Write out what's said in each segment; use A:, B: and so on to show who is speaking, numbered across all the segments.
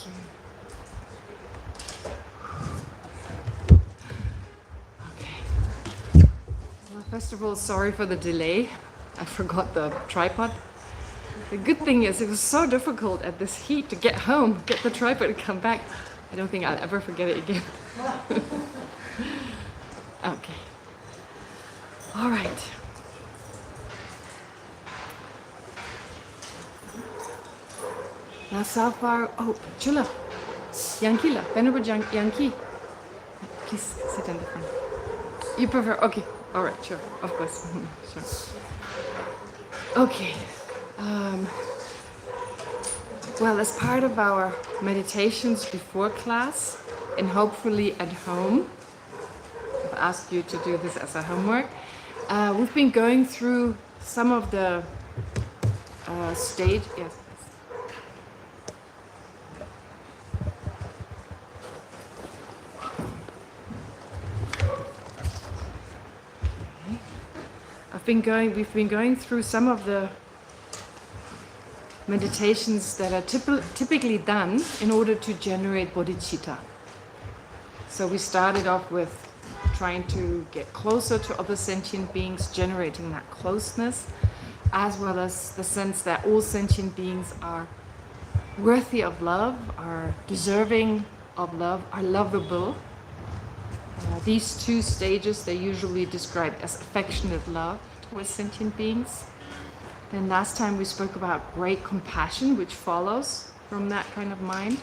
A: you. Okay. Well, first of all, sorry for the delay. I forgot the tripod. The good thing is it was so difficult at this heat to get home, get the tripod and come back. I don't think I'll ever forget it again. Okay. All right. Now so far, oh, Chula, Yankila, Venerable Yanki. Please sit in the front. You prefer, okay, all right, sure, of course, sure. Okay. Well, as part of our meditations before class, and hopefully at home, I've asked you to do this as a homework. We've been going through some of the yes. We've been going through some of the meditations that are typically done in order to generate bodhicitta. So we started off with trying to get closer to other sentient beings, generating that closeness, as well as the sense that all sentient beings are worthy of love, are deserving of love, are lovable. These two stages, they're usually described as affectionate love towards sentient beings. Then last time we spoke about great compassion, which follows from that kind of mind.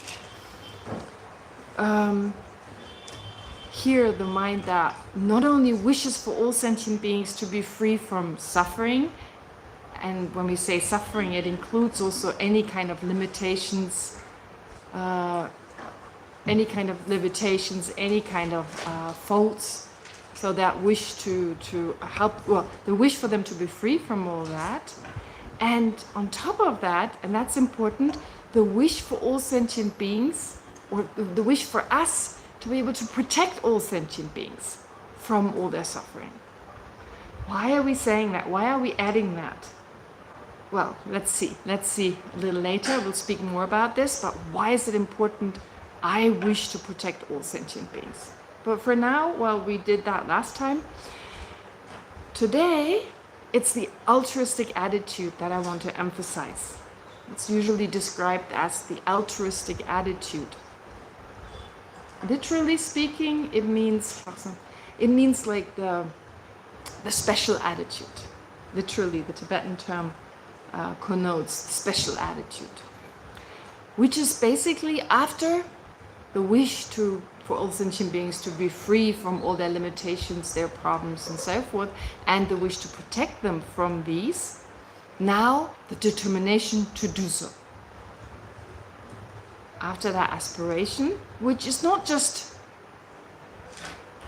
A: Here, the mind that not only wishes for all sentient beings to be free from suffering, and when we say suffering, it includes also any kind of limitations, any kind of faults. So that wish to help, well, the wish for them to be free from all that. And on top of that, and that's important, the wish for all sentient beings, or the wish for us to be able to protect all sentient beings from all their suffering. Why are we saying that? Why are we adding that? Well, let's see a little later. We'll speak more about this, but why is it important? I wish to protect all sentient beings. But for now, well, we did that last time. Today, it's the altruistic attitude that I want to emphasize. It's usually described as the altruistic attitude. Literally speaking, it means like the special attitude. Literally, the Tibetan term connotes special attitude, which is basically after the wish for all sentient beings to be free from all their limitations, their problems and so forth, and the wish to protect them from these, now the determination to do so. After that aspiration, which is not just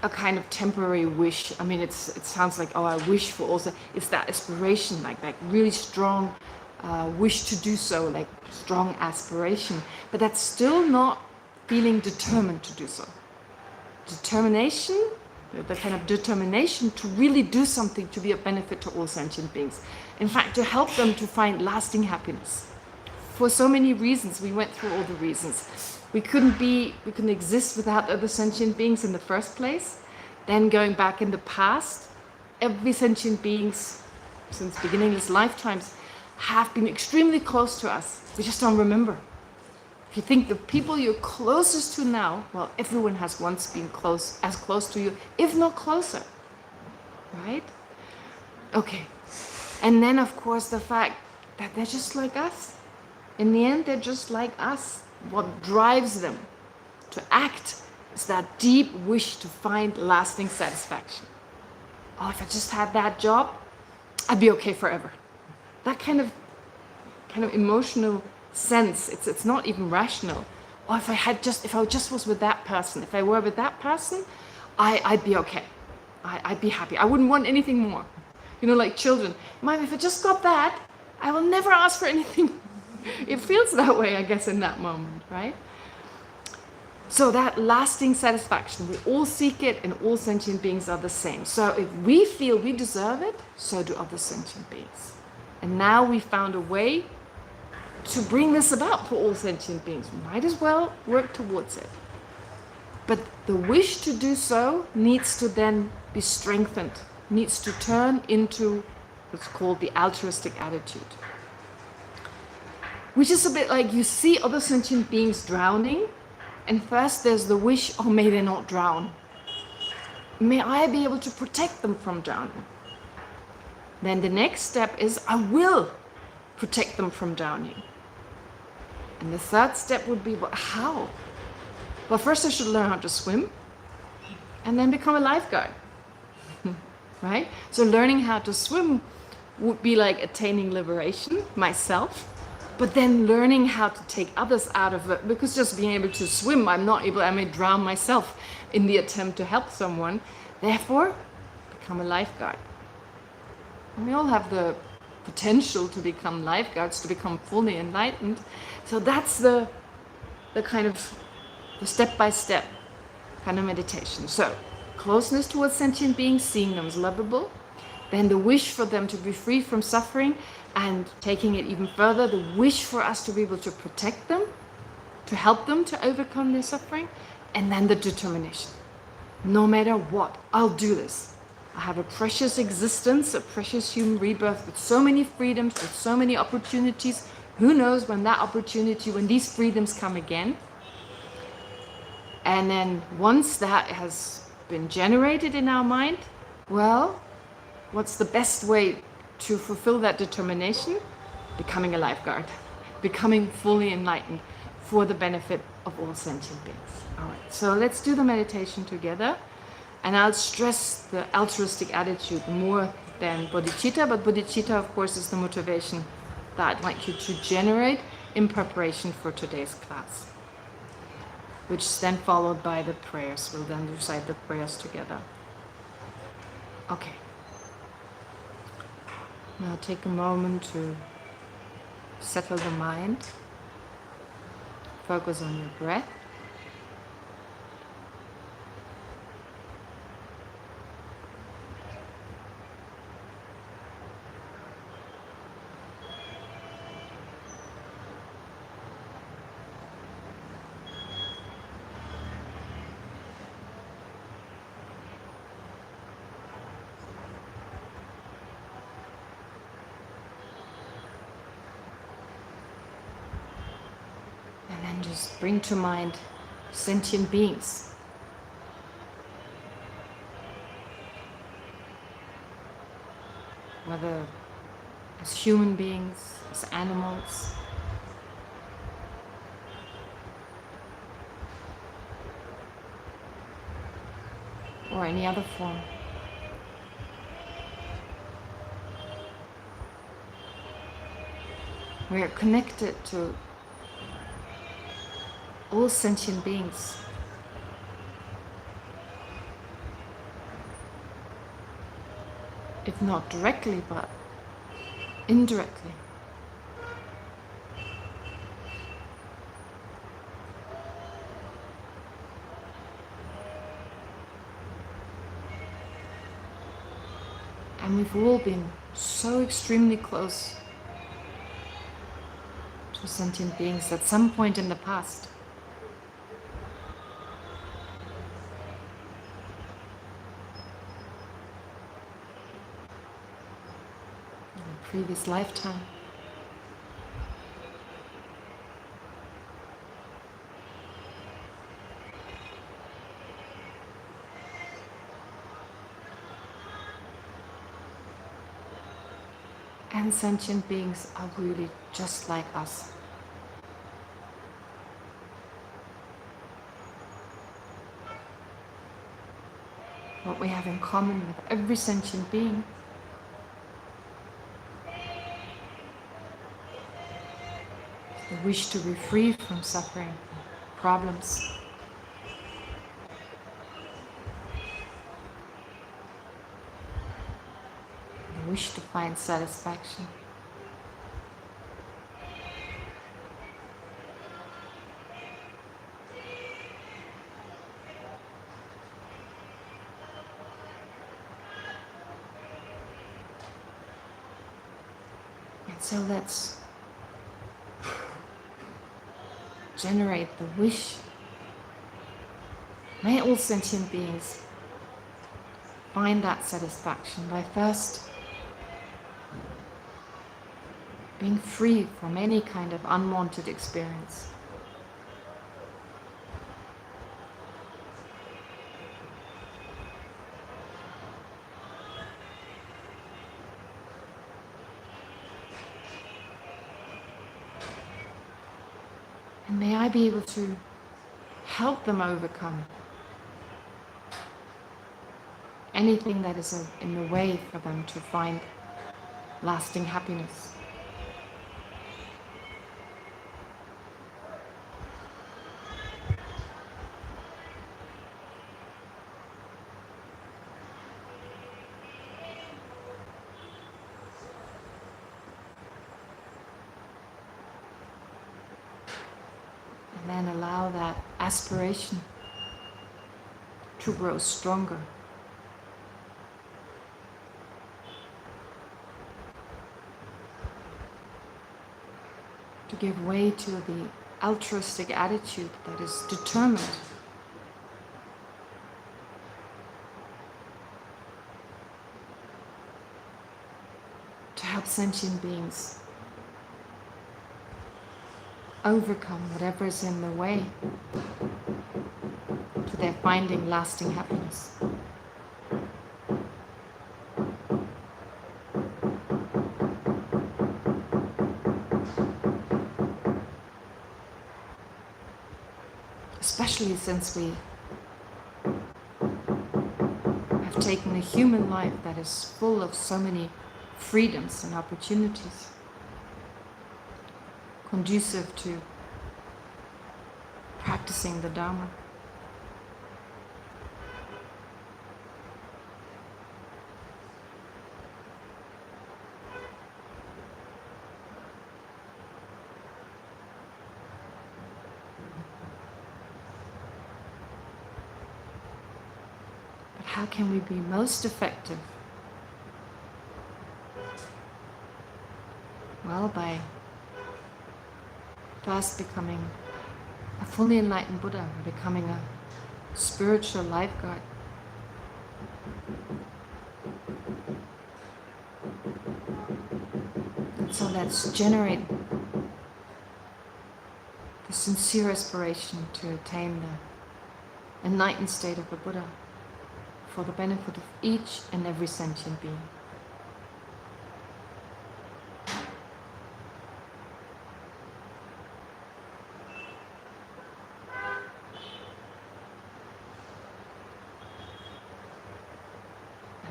A: a kind of temporary wish. I mean, it sounds like, oh, I wish for also, it's that aspiration, like really strong wish to do so, like strong aspiration, but that's still not feeling determined to do so. Determination, the kind of determination to really do something to be of benefit to all sentient beings. In fact, to help them to find lasting happiness. For so many reasons, we went through all the reasons. We couldn't exist without other sentient beings in the first place. Then going back in the past, every sentient beings since beginningless lifetimes have been extremely close to us. We just don't remember. If you think the people you're closest to now, well, everyone has once been as close to you, if not closer, right? Okay. And then, of course, the fact that they're just like us. In the end, they're just like us. What drives them to act is that deep wish to find lasting satisfaction. Oh, if I just had that job, I'd be okay forever. That kind of emotional sense, it's not even rational. Or if I just was with that person, if I were with that person, I'd be okay. I'd be happy. I wouldn't want anything more. You know, like children. Mom, if I just got that, I will never ask for anything. It feels that way, I guess, in that moment, right? So that lasting satisfaction, we all seek it, and all sentient beings are the same. So if we feel we deserve it, so do other sentient beings. And now we found a way to bring this about for all sentient beings. Might as well work towards it. But the wish to do so needs to then be strengthened, needs to turn into what's called the altruistic attitude. Which is a bit like you see other sentient beings drowning, and first there's the wish, oh, may they not drown. May I be able to protect them from drowning. Then the next step is, I will protect them from drowning. And the third step would be, well, how? Well, first I should learn how to swim, and then become a lifeguard, right? So learning how to swim would be like attaining liberation myself, but then learning how to take others out of it, because just being able to swim, I may drown myself in the attempt to help someone. Therefore, become a lifeguard. And we all have the potential to become lifeguards, to become fully enlightened. So that's the kind of the step-by-step kind of meditation. So closeness towards sentient beings, seeing them as lovable, then the wish for them to be free from suffering, and taking it even further, the wish for us to be able to protect them, to help them to overcome their suffering, and then the determination. No matter what, I'll do this. I have a precious existence, a precious human rebirth with so many freedoms, with so many opportunities. Who knows when that opportunity, when these freedoms come again? And then once that has been generated in our mind, well, what's the best way to fulfill that determination? Becoming a lifeguard, becoming fully enlightened for the benefit of all sentient beings. All right, so let's do the meditation together. And I'll stress the altruistic attitude more than bodhicitta, but bodhicitta, of course, is the motivation that I'd like you to generate in preparation for today's class, which is then followed by the prayers. We'll then recite the prayers together. Okay. Now take a moment to settle the mind. Focus on your breath. And just bring to mind sentient beings. Whether as human beings, as animals, or any other form. We are connected to all sentient beings. If not directly, but indirectly. And we've all been so extremely close to sentient beings at some point in the past. Previous lifetime. And sentient beings are really just like us. What we have in common with every sentient being the wish to be free from suffering, problems. The wish to find satisfaction. And so let's generate the wish. May all sentient beings find that satisfaction by first being free from any kind of unwanted experience. And may I be able to help them overcome anything that is in the way for them to find lasting happiness. And then allow that aspiration to grow stronger. To give way to the altruistic attitude that is determined to help sentient beings overcome whatever is in the way to their finding lasting happiness. Especially since we have taken a human life that is full of so many freedoms and opportunities, conducive to practicing the Dharma. But how can we be most effective? Well, by first becoming a fully enlightened Buddha, becoming a spiritual lifeguard. And so let's generate the sincere aspiration to attain the enlightened state of the Buddha for the benefit of each and every sentient being.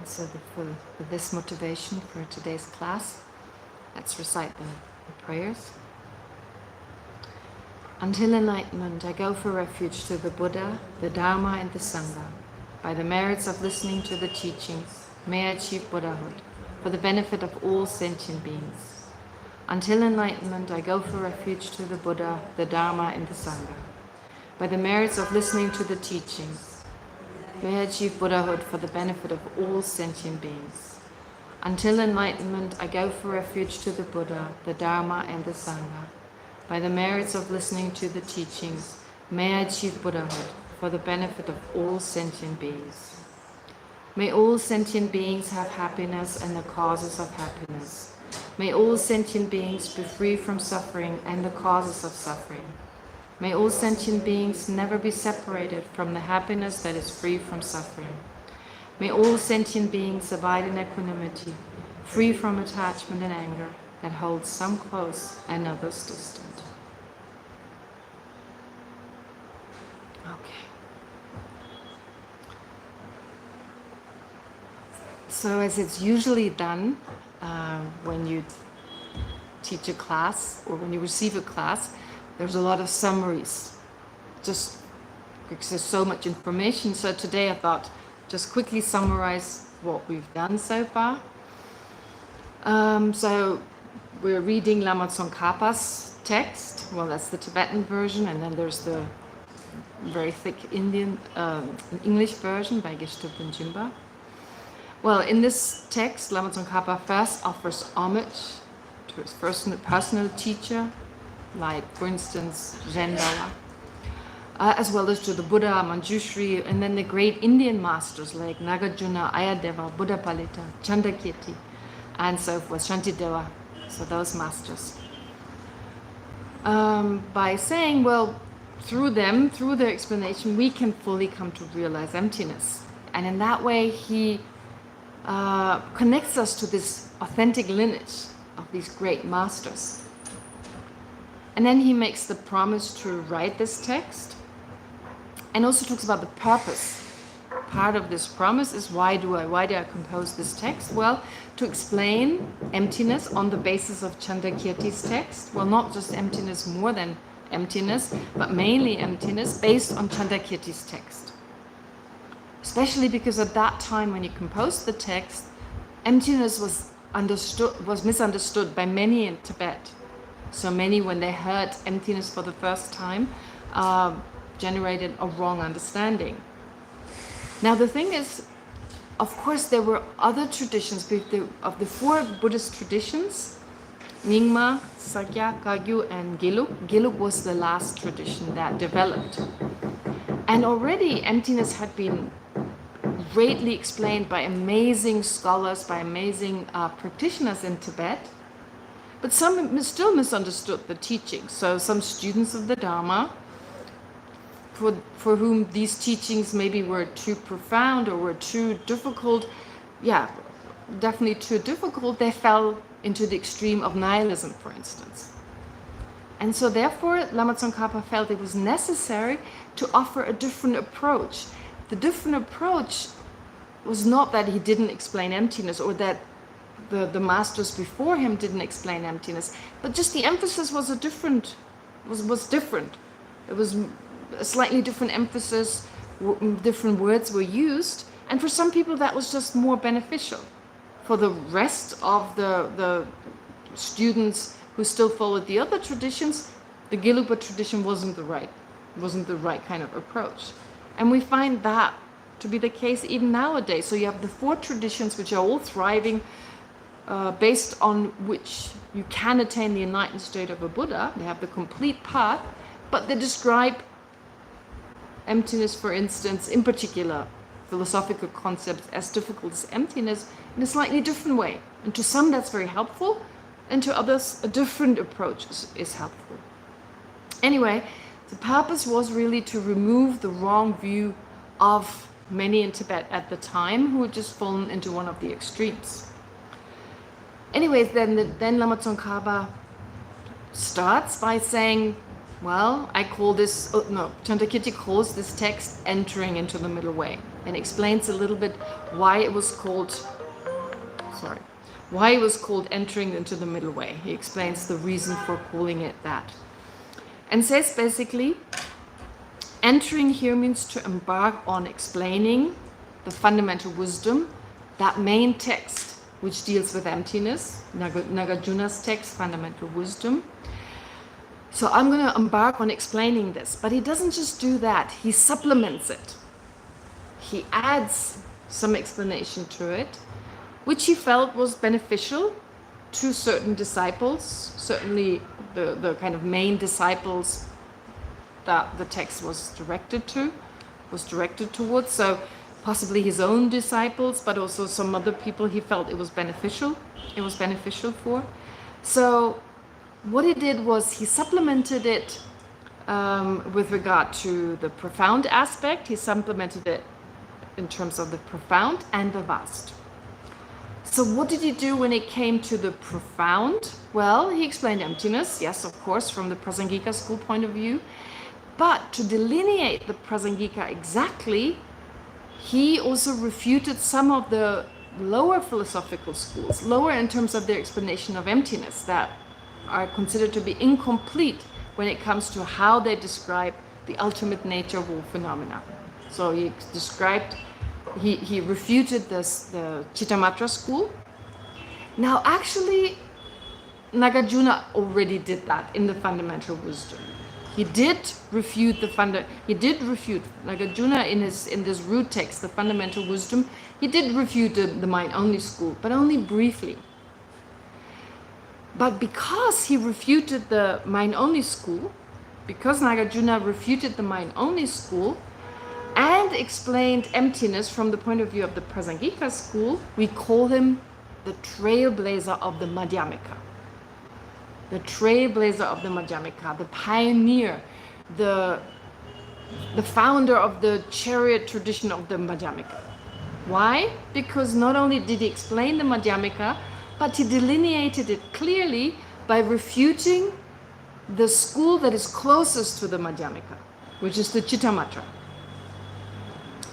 A: So with this motivation for today's class, let's recite the prayers. Until enlightenment, I go for refuge to the Buddha, the Dharma and the Sangha. By the merits of listening to the teachings, may I achieve Buddhahood for the benefit of all sentient beings. Until enlightenment, I go for refuge to the Buddha, the Dharma and the Sangha. By the merits of listening to the teachings, may I achieve Buddhahood for the benefit of all sentient beings. Until enlightenment, I go for refuge to the Buddha, the Dharma and the Sangha. By the merits of listening to the teachings, may I achieve Buddhahood for the benefit of all sentient beings. May all sentient beings have happiness and the causes of happiness. May all sentient beings be free from suffering and the causes of suffering. May all sentient beings never be separated from the happiness that is free from suffering. May all sentient beings abide in equanimity, free from attachment and anger that holds some close and others distant. Okay. So as it's usually done when you teach a class or when you receive a class, there's a lot of summaries, just because there's so much information. So today I thought just quickly summarize what we've done so far. So we're reading Lama Tsongkhapa's text. Well, that's the Tibetan version, and then there's the very thick English version by Geshe Jimba. Well, in this text, Lama Tsongkhapa first offers homage to his personal teacher, like for instance Zendawa, as well as to the Buddha, Manjushri, and then the great Indian masters like Nagarjuna, Ayadeva, Buddhapalita, Chandakirti, and so forth, Shantideva. So those masters. By saying, well, through them, through their explanation, we can fully come to realize emptiness. And in that way, he connects us to this authentic lineage of these great masters. And then he makes the promise to write this text, and also talks about the purpose. Part of this promise is why do I compose this text? Well, to explain emptiness on the basis of Chandakirti's text. Well, not just emptiness, more than emptiness, but mainly emptiness based on Chandakirti's text. Especially because at that time when he composed the text, emptiness was misunderstood by many in Tibet. So many, when they heard emptiness for the first time, generated a wrong understanding. Now the thing is, of course, there were other traditions of the four Buddhist traditions: Nyingma, Sakya, Kagyu, and Gelug. Gelug was the last tradition that developed. And already emptiness had been greatly explained by amazing scholars, by amazing practitioners in Tibet. But some still misunderstood the teachings. So some students of the Dharma, for whom these teachings maybe were too profound or were too difficult, definitely too difficult, they fell into the extreme of nihilism, for instance. And so therefore, Lama Tsongkhapa felt it was necessary to offer a different approach. The different approach was not that he didn't explain emptiness or that the masters before him didn't explain emptiness, but just the emphasis was different. It was a slightly different emphasis, different words were used, and for some people that was just more beneficial. For the rest of the students who still followed the other traditions, the Gelugpa tradition wasn't the right kind of approach. And we find that to be the case even nowadays. So you have the four traditions which are all thriving, based on which you can attain the enlightened state of a Buddha. They have the complete path, but they describe emptiness, for instance, in particular philosophical concepts as difficult as emptiness in a slightly different way. And to some that's very helpful, and to others a different approach is helpful. Anyway, the purpose was really to remove the wrong view of many in Tibet at the time who had just fallen into one of the extremes. Anyways, then Lama Tsongkhapa starts by saying, well, Chandakirti calls this text entering into the middle way, and explains a little bit why it was called entering into the middle way. He explains the reason for calling it that. And says basically, entering here means to embark on explaining the fundamental wisdom, that main text which deals with emptiness, Nagarjuna's text, Fundamental Wisdom. So I'm going to embark on explaining this, but he doesn't just do that, he supplements it. He adds some explanation to it, which he felt was beneficial to certain disciples, certainly the kind of main disciples that the text was directed towards. So possibly his own disciples, but also some other people he felt it was beneficial for. So what he did was he supplemented it with regard to the profound aspect. He supplemented it in terms of the profound and the vast. So what did he do when it came to the profound? Well, he explained emptiness, yes, of course, from the Prasangika school point of view. But to delineate the Prasangika exactly, he also refuted some of the lower philosophical schools, lower in terms of their explanation of emptiness, that are considered to be incomplete when it comes to how they describe the ultimate nature of all phenomena. So he refuted the Chittamatra school. Now actually, Nagarjuna already did that in the Fundamental Wisdom. He did refute Nagarjuna in this root text, the Fundamental Wisdom. He did refute the mind-only school, but only briefly. But because he refuted the mind-only school, because Nagarjuna refuted the mind-only school and explained emptiness from the point of view of the Prasangika school, we call him the trailblazer of the Madhyamika. The trailblazer of the Madhyamika, the pioneer, the founder of the chariot tradition of the Madhyamika. Why? Because not only did he explain the Madhyamika, but he delineated it clearly by refuting the school that is closest to the Madhyamika, which is the Chittamatra.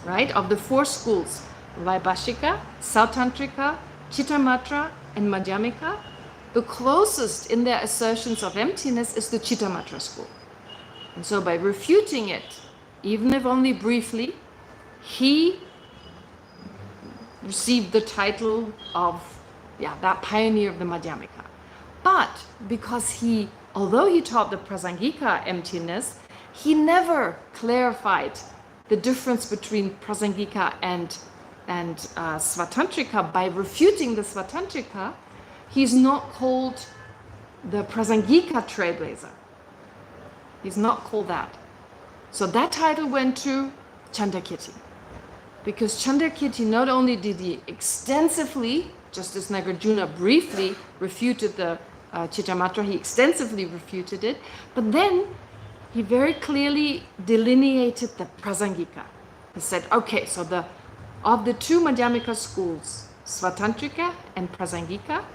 A: Right? Of the four schools, Vaibhashika, Sautantrika, Chittamatra, and Madhyamika, the closest in their assertions of emptiness is the Chittamatra school. And so by refuting it, even if only briefly, he received the title of that pioneer of the Madhyamika. But because although he taught the Prasangika emptiness, he never clarified the difference between Prasangika and Svatantrika. By refuting the Svatantrika, he's not called the Prasangika trailblazer. He's not called that. So that title went to Chandrakirti. Because Chandrakirti, not only did he extensively, just as Nagarjuna briefly refuted the Chittamatra, he extensively refuted it, but then he very clearly delineated the Prasangika. He said, okay, so of the two Madhyamika schools, Svatantrika and Prasangika,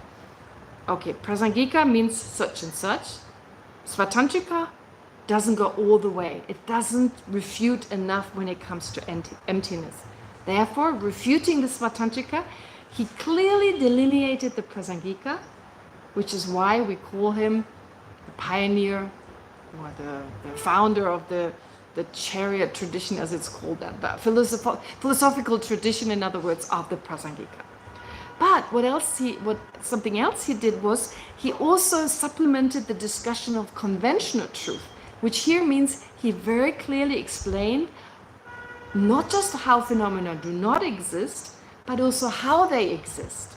A: okay, Prasangika means such and such. Svatantrika doesn't go all the way. It doesn't refute enough when it comes to emptiness. Therefore, refuting the Svatantrika, he clearly delineated the Prasangika, which is why we call him the pioneer or the founder of the chariot tradition, as it's called, that philosophical tradition, in other words, of the Prasangika. But something else he did was he also supplemented the discussion of conventional truth, which here means he very clearly explained not just how phenomena do not exist, but also how they exist,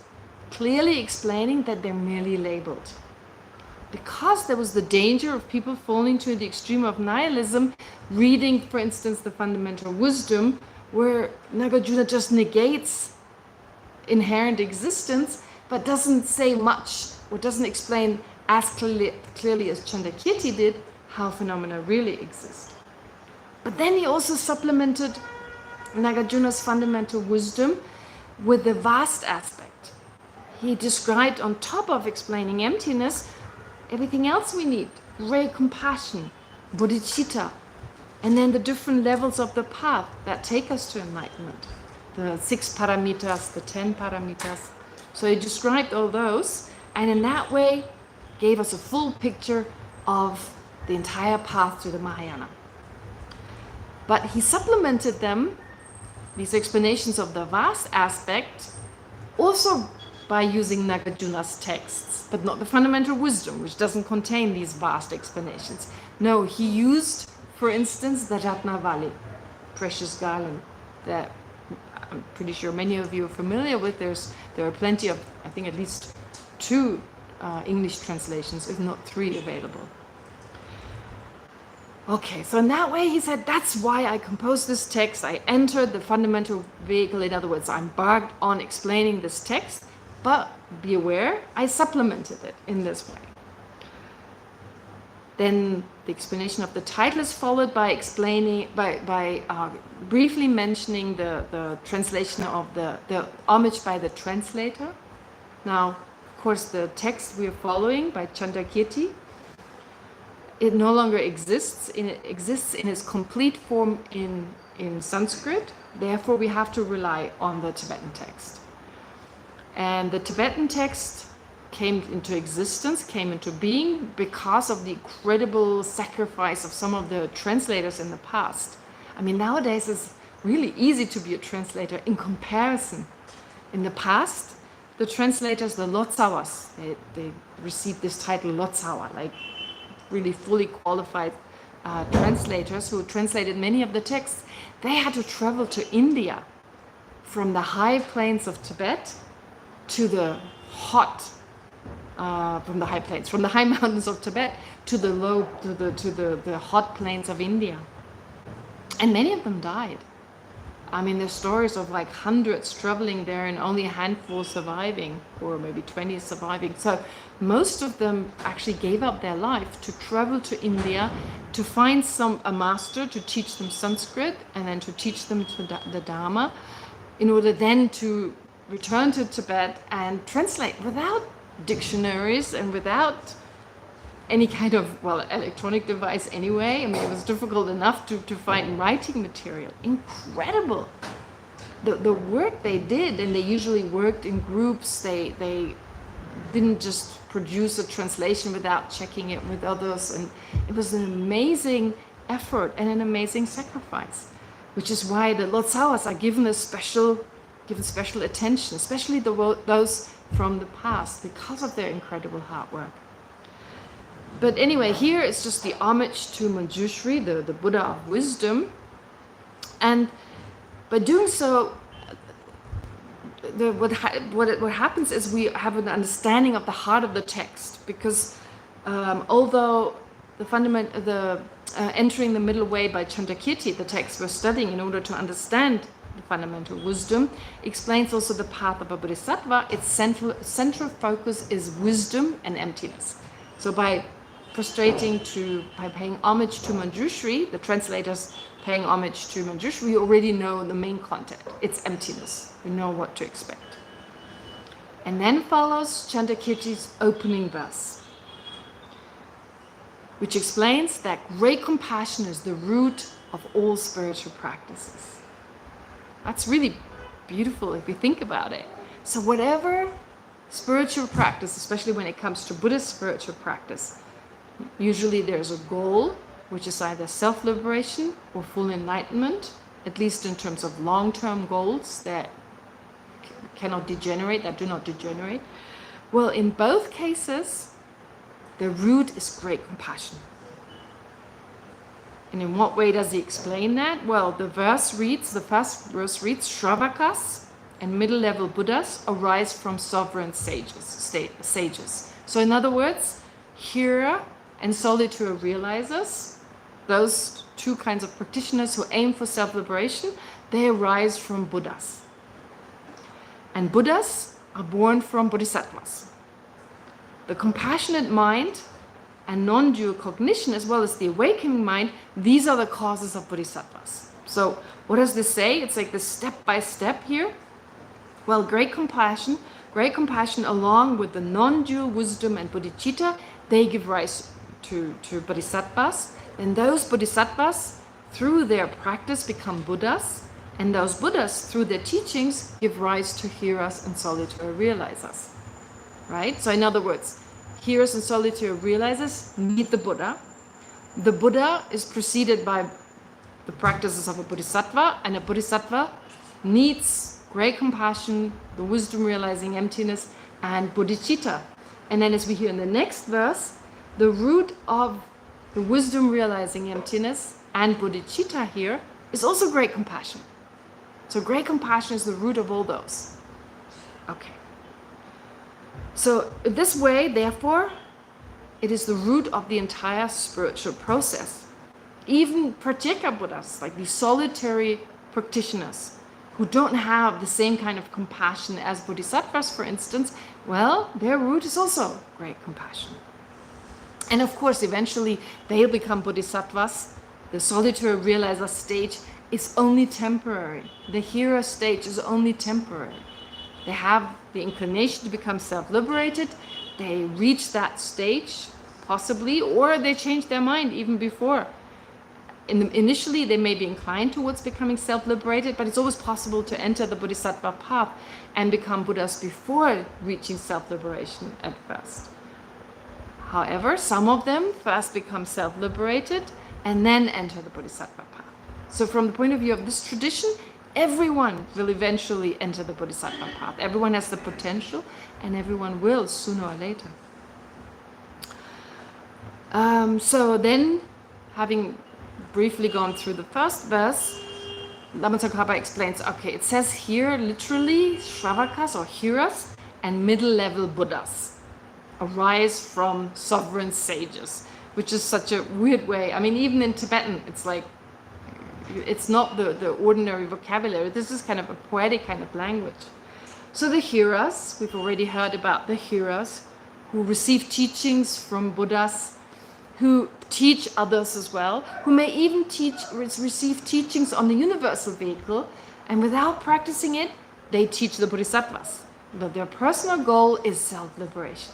A: clearly explaining that they're merely labeled. Because there was the danger of people falling to the extreme of nihilism, reading, for instance, the fundamental wisdom, where Nagarjuna just negates inherent existence, but doesn't say much, or doesn't explain as clearly as Chandrakirti did how phenomena really exist. But then he also supplemented Nagarjuna's fundamental wisdom with the vast aspect. He described, on top of explaining emptiness, everything else we need: great compassion, bodhicitta, and then the different levels of the path that take us to enlightenment. The 6 paramitas, the 10 paramitas. So he described all those, and in that way gave us a full picture of the entire path to the Mahayana. But he supplemented them, these explanations of the vast aspect, also by using Nagarjuna's texts, but not the fundamental wisdom, which doesn't contain these vast explanations. No, he used, for instance, the Ratnavali, precious garland, that I'm pretty sure many of you are familiar with. There are plenty of, I think at least 2 English translations, if not 3, available. Okay, so in that way he said, that's why I composed this text. I entered the fundamental vehicle. In other words, I embarked on explaining this text, but be aware, I supplemented it in this way. Then the explanation of the title is followed by briefly mentioning the translation of the homage by the translator. Now, of course, the text we are following by Chandrakirti, it no longer exists. It exists in its complete form in Sanskrit. Therefore, we have to rely on the Tibetan text. And the Tibetan text came into existence, came into being because of the incredible sacrifice of some of the translators in the past. I mean, nowadays it's really easy to be a translator in comparison. In the past, the translators, the Lotsawas, they received this title Lotsawa, like really fully qualified translators who translated many of the texts. They had to travel to India from the high plains of Tibet to the hot from the high plains, from the high mountains of Tibet to the hot plains of India. And many of them died. I mean, there's stories of like hundreds traveling there and only a handful surviving, or maybe 20 surviving. So most of them actually gave up their life to travel to India to find a master to teach them Sanskrit and then to teach them the Dharma, in order then to return to Tibet and translate without dictionaries and without any kind of, well, electronic device anyway. I mean, it was difficult enough to find writing material. Incredible. The work they did, and they usually worked in groups. They didn't just produce a translation without checking it with others. And it was an amazing effort and an amazing sacrifice, which is why the Lotsawas are given special attention, especially those from the past, because of their incredible hard work. But anyway, here it's just the homage to Manjushri, the Buddha of wisdom. And by doing so, what happens is we have an understanding of the heart of the text, because although entering the middle way by Chandrakirti, the text we're studying in order to understand the fundamental wisdom, explains also the path of a bodhisattva. Its central focus is wisdom and emptiness. So by paying homage to Manjushri, the translators paying homage to Manjushri, we already know the main content. It's emptiness. We know what to expect. And then follows Chandrakirti's opening verse, which explains that great compassion is the root of all spiritual practices. That's really beautiful if you think about it. So whatever spiritual practice, especially when it comes to Buddhist spiritual practice, usually there's a goal, which is either self-liberation or full enlightenment, at least in terms of long-term goals that do not degenerate. Well, in both cases, the root is great compassion. And in what way does he explain that? Well, the first verse reads, Shravakas and middle-level Buddhas arise from sovereign sages. So in other words, hearer and solitary realizers, those two kinds of practitioners who aim for self-liberation, they arise from Buddhas. And Buddhas are born from bodhisattvas. The compassionate mind and non-dual cognition, as well as the awakening mind, these are the causes of bodhisattvas. So what does this say? It's like the step-by-step here. Well, great compassion along with the non-dual wisdom and bodhicitta, they give rise to bodhisattvas. And those bodhisattvas, through their practice, become Buddhas. And those Buddhas, through their teachings, give rise to hearers and solitary realizers. Right? So in other words, hearers and solitary realizers meet the Buddha. The Buddha is preceded by the practices of a bodhisattva, and a bodhisattva needs great compassion, the wisdom realizing emptiness, and bodhicitta. And then as we hear in the next verse, the root of the wisdom realizing emptiness and bodhicitta here is also great compassion. So great compassion is the root of all those. Okay. So this way, therefore, it is the root of the entire spiritual process. Even Pratyeka Buddhas, like these solitary practitioners who don't have the same kind of compassion as bodhisattvas, for instance, well, their root is also great compassion. And of course, eventually they'll become bodhisattvas. The solitary realizer stage is only temporary. The hero stage is only temporary. They have the inclination to become self-liberated. They reach that stage, possibly, or they change their mind even before. Initially, they may be inclined towards becoming self-liberated, but it's always possible to enter the bodhisattva path and become Buddhas before reaching self-liberation at first. However, some of them first become self-liberated and then enter the bodhisattva path. So from the point of view of this tradition, everyone will eventually enter the bodhisattva path. Everyone has the potential, and everyone will sooner or later. So then, having briefly gone through the first verse, Lama Tsongkhapa explains, okay, it says here literally Shravakas or hearers and middle-level Buddhas. arise from sovereign sages, which is such a weird way. I mean, even in Tibetan, it's like, it's not the ordinary vocabulary. This is kind of a poetic kind of language. So the hearers, we've already heard about the hearers who receive teachings from Buddhas, who teach others as well, who may even receive teachings on the universal vehicle, and without practicing it, they teach the bodhisattvas. But their personal goal is self-liberation.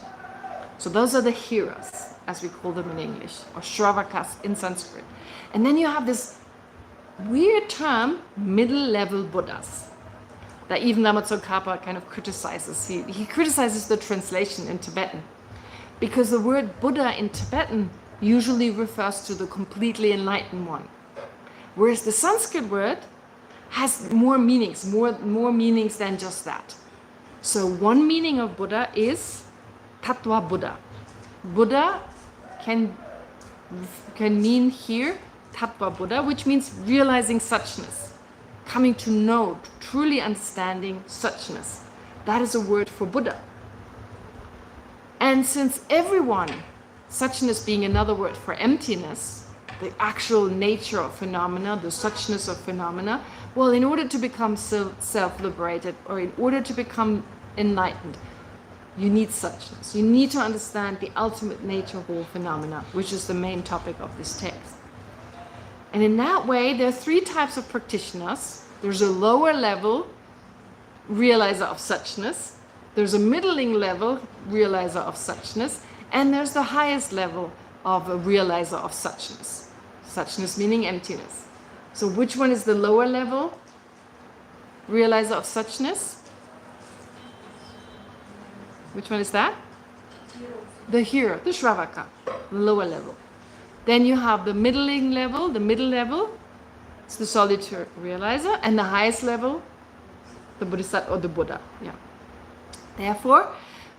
A: So those are the hearers, as we call them in English, or Shravakas in Sanskrit. And then you have this weird term, middle-level Buddhas, that even Lama Tsongkhapa kind of criticizes. He criticizes the translation in Tibetan, because the word Buddha in Tibetan usually refers to the completely enlightened one, whereas the Sanskrit word has more meanings, more meanings than just that. So one meaning of Buddha is Tattva Buddha. Buddha can mean here Tattva Buddha, which means realizing suchness, coming to know, truly understanding suchness. That is a word for Buddha. And since everyone, suchness being another word for emptiness, the actual nature of phenomena, the suchness of phenomena, well, in order to become self-liberated, or in order to become enlightened, you need suchness. You need to understand the ultimate nature of all phenomena, which is the main topic of this text. And in that way, there are three types of practitioners. There's a lower level realizer of suchness, there's a middling level realizer of suchness, and there's the highest level of a realizer of suchness. Suchness meaning emptiness. So which one is the lower level realizer of suchness? Which one is that? The hero, the Shravaka, the lower level. Then you have the middling level, the middle level, it's the solitary realizer, and the highest level, the Bodhisattva or the Buddha. Yeah. Therefore,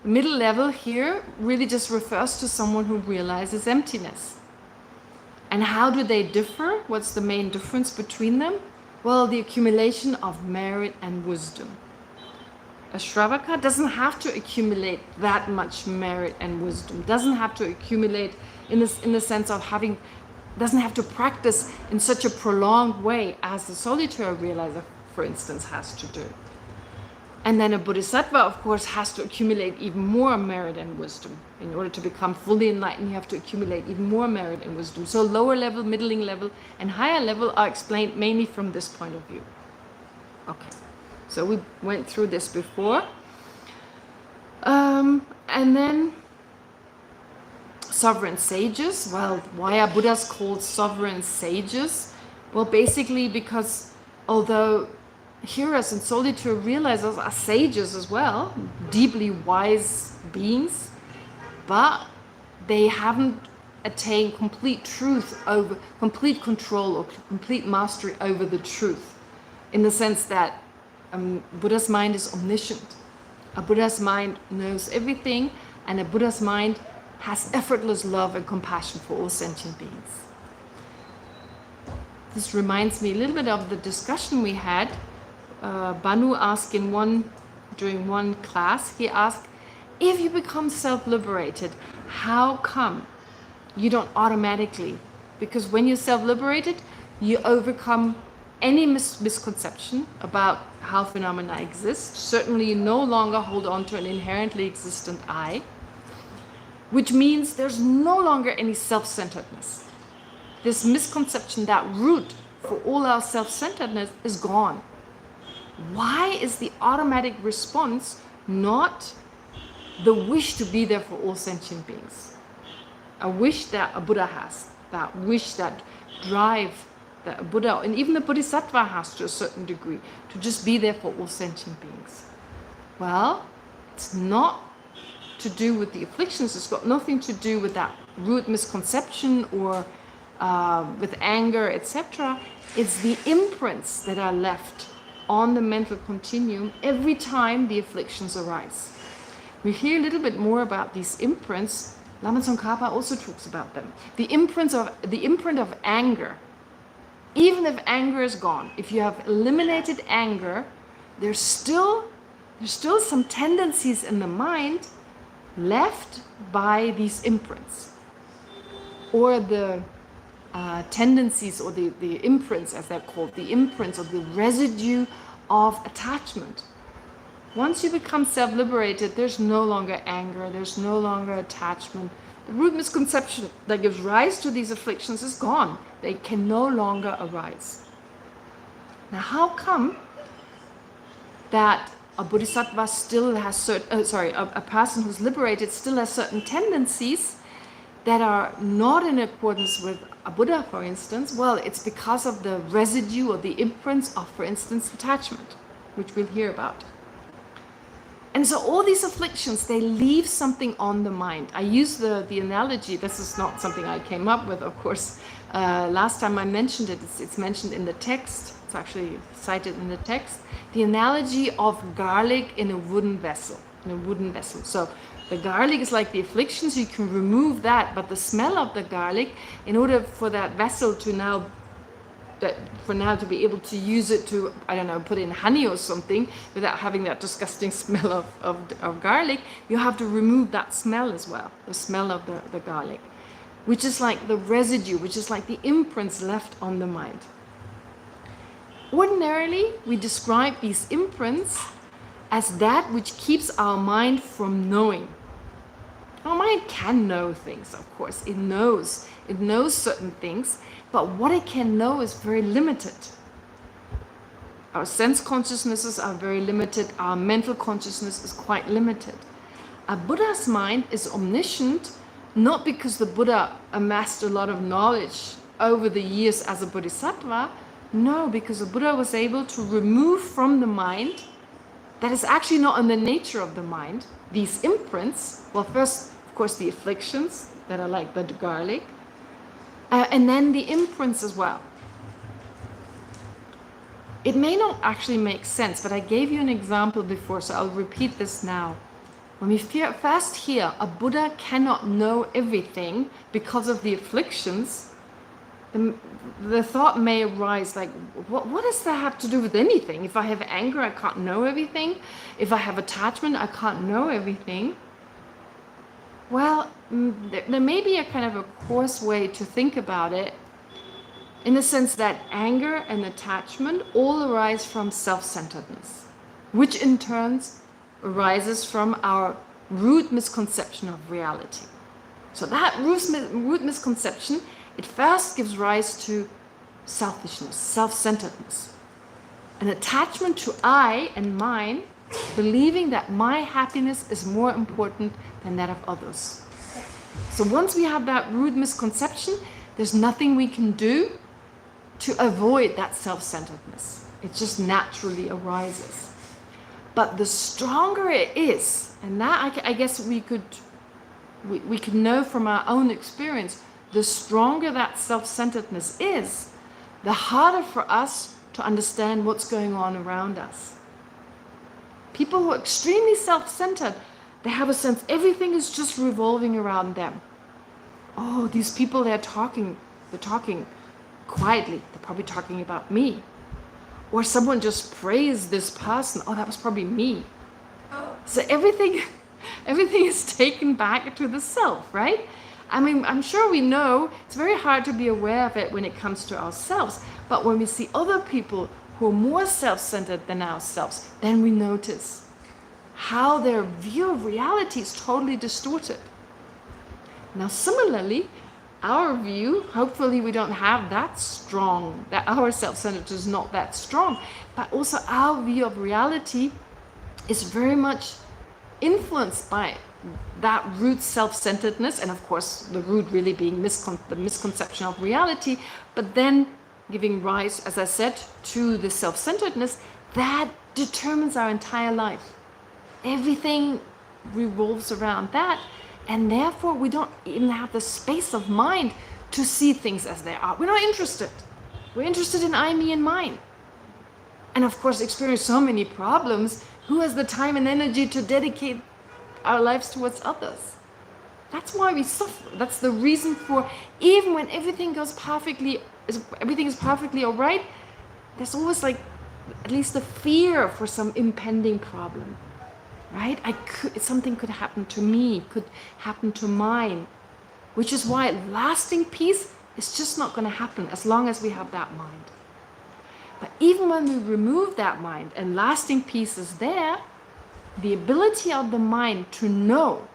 A: the middle level here really just refers to someone who realizes emptiness. And how do they differ? What's the main difference between them? Well, the accumulation of merit and wisdom. A Shravaka doesn't have to accumulate that much merit and wisdom, doesn't have to accumulate in the sense of having, doesn't have to practice in such a prolonged way as the solitary realizer, for instance, has to do. And then a bodhisattva, of course, has to accumulate even more merit and wisdom. In order to become fully enlightened, you have to accumulate even more merit and wisdom. So lower level, middling level, and higher level are explained mainly from this point of view. Okay, so we went through this before. And then sovereign sages. Well, why are Buddhas called sovereign sages? Well, basically because although hearers and solitary realizers are sages as well, deeply wise beings, but they haven't attained complete truth over, complete control or complete mastery over the truth, in the sense that Buddha's mind is omniscient. A Buddha's mind knows everything, and a Buddha's mind has effortless love and compassion for all sentient beings. This reminds me a little bit of the discussion we had. Banu asked during one class, he asked, if you become self-liberated, how come you don't automatically? Because when you're self-liberated, you overcome any misconception about how phenomena exist. Certainly you no longer hold on to an inherently existent I, which means there's no longer any self-centeredness. This misconception, that root for all our self-centeredness, is gone. Why is the automatic response not the wish to be there for all sentient beings? A wish that a Buddha has, that wish, that drive that a Buddha and even the Bodhisattva has to a certain degree, to just be there for all sentient beings. Well, it's not to do with the afflictions, it's got nothing to do with that root misconception or with anger, etc. It's the imprints that are left on the mental continuum every time the afflictions arise. We hear a little bit more about these imprints. Lama Tsongkhapa also talks about them. The imprint of anger. Even if anger is gone, if you have eliminated anger, there's still some tendencies in the mind left by these imprints, or the tendencies, or the imprints, as they're called, the imprints, or the residue of attachment. Once you become self-liberated, there's no longer anger, there's no longer attachment. The root misconception that gives rise to these afflictions is gone. They can no longer arise. Now, how come that a bodhisattva still has certain, a person who's liberated still has certain tendencies that are not in accordance with a Buddha, for instance? Well, it's because of the residue or the imprints of, for instance, attachment, which we'll hear about. And so all these afflictions, they leave something on the mind. I use the analogy, this is not something I came up with, of course. Last time I mentioned it, it's mentioned in the text. It's actually cited in the text. The analogy of garlic in a wooden vessel. So the garlic is like the afflictions, you can remove that, but the smell of the garlic, in order for that vessel to now be able to use it to, I don't know, put in honey or something without having that disgusting smell of garlic, you have to remove that smell as well, the smell of the garlic, which is like the residue, which is like the imprints left on the mind. Ordinarily, we describe these imprints as that which keeps our mind from knowing. Our mind can know things, of course. It knows certain things, but what it can know is very limited. Our sense consciousnesses are very limited. Our mental consciousness is quite limited. A Buddha's mind is omniscient, not because the Buddha amassed a lot of knowledge over the years as a bodhisattva. No, because the Buddha was able to remove from the mind, that is actually not in the nature of the mind, these imprints. Well, first, of course, the afflictions that are like the garlic, and then the imprints as well. It may not actually make sense, but I gave you an example before, so I'll repeat this now. When we first hear a Buddha cannot know everything because of the afflictions, the thought may arise like, what does that have to do with anything? If I have anger, I can't know everything. If I have attachment, I can't know everything. Well, there may be a kind of a coarse way to think about it, in the sense that anger and attachment all arise from self-centeredness, which in turn arises from our root misconception of reality. So that root misconception, it first gives rise to selfishness, self-centeredness, an attachment to I and mine, believing that my happiness is more important than that of others. So once we have that root misconception, there's nothing we can do to avoid that self-centeredness. It just naturally arises. But the stronger it is, and that I guess we could know from our own experience, the stronger that self-centeredness is, the harder for us to understand what's going on around us. People who are extremely self-centered, they have a sense everything is just revolving around them. Oh, these people, they're talking quietly. They're probably talking about me. Or someone just praised this person. Oh, that was probably me. So everything is taken back to the self, right? I mean, I'm sure we know it's very hard to be aware of it when it comes to ourselves. But when we see other people who are more self-centered than ourselves, then we notice how their view of reality is totally distorted. Now, similarly, our view, hopefully we don't have that strong, that our self-centeredness is not that strong, but also our view of reality is very much influenced by that root self-centeredness, and of course the root really being the misconception of reality, but then giving rise, as I said, to the self-centeredness that determines our entire life. Everything revolves around that, and therefore we don't even have the space of mind to see things as they are. We're not interested. We're interested in I, me, and mine. And of course, experience so many problems. Who has the time and energy to dedicate our lives towards others? That's why we suffer. That's the reason for, even when everything is perfectly all right, there's always like at least a fear for some impending problem. right? Something could happen to me, could happen to mine, which is why lasting peace is just not going to happen as long as we have that mind. But even when we remove that mind and lasting peace is there, the ability of the mind to know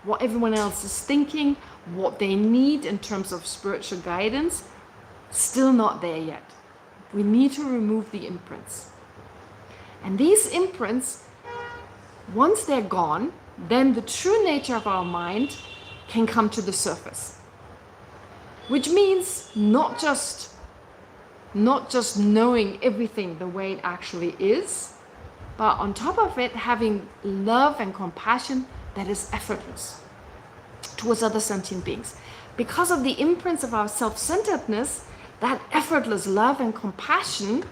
A: what everyone else is thinking, what they need in terms of spiritual guidance, still not there yet. We need to remove the imprints. And these imprints, once they're gone, then the true nature of our mind can come to the surface. Which means not just knowing everything the way it actually is, but on top of it, having love and compassion that is effortless towards other sentient beings. Because of the imprints of our self-centeredness, that effortless love and compassion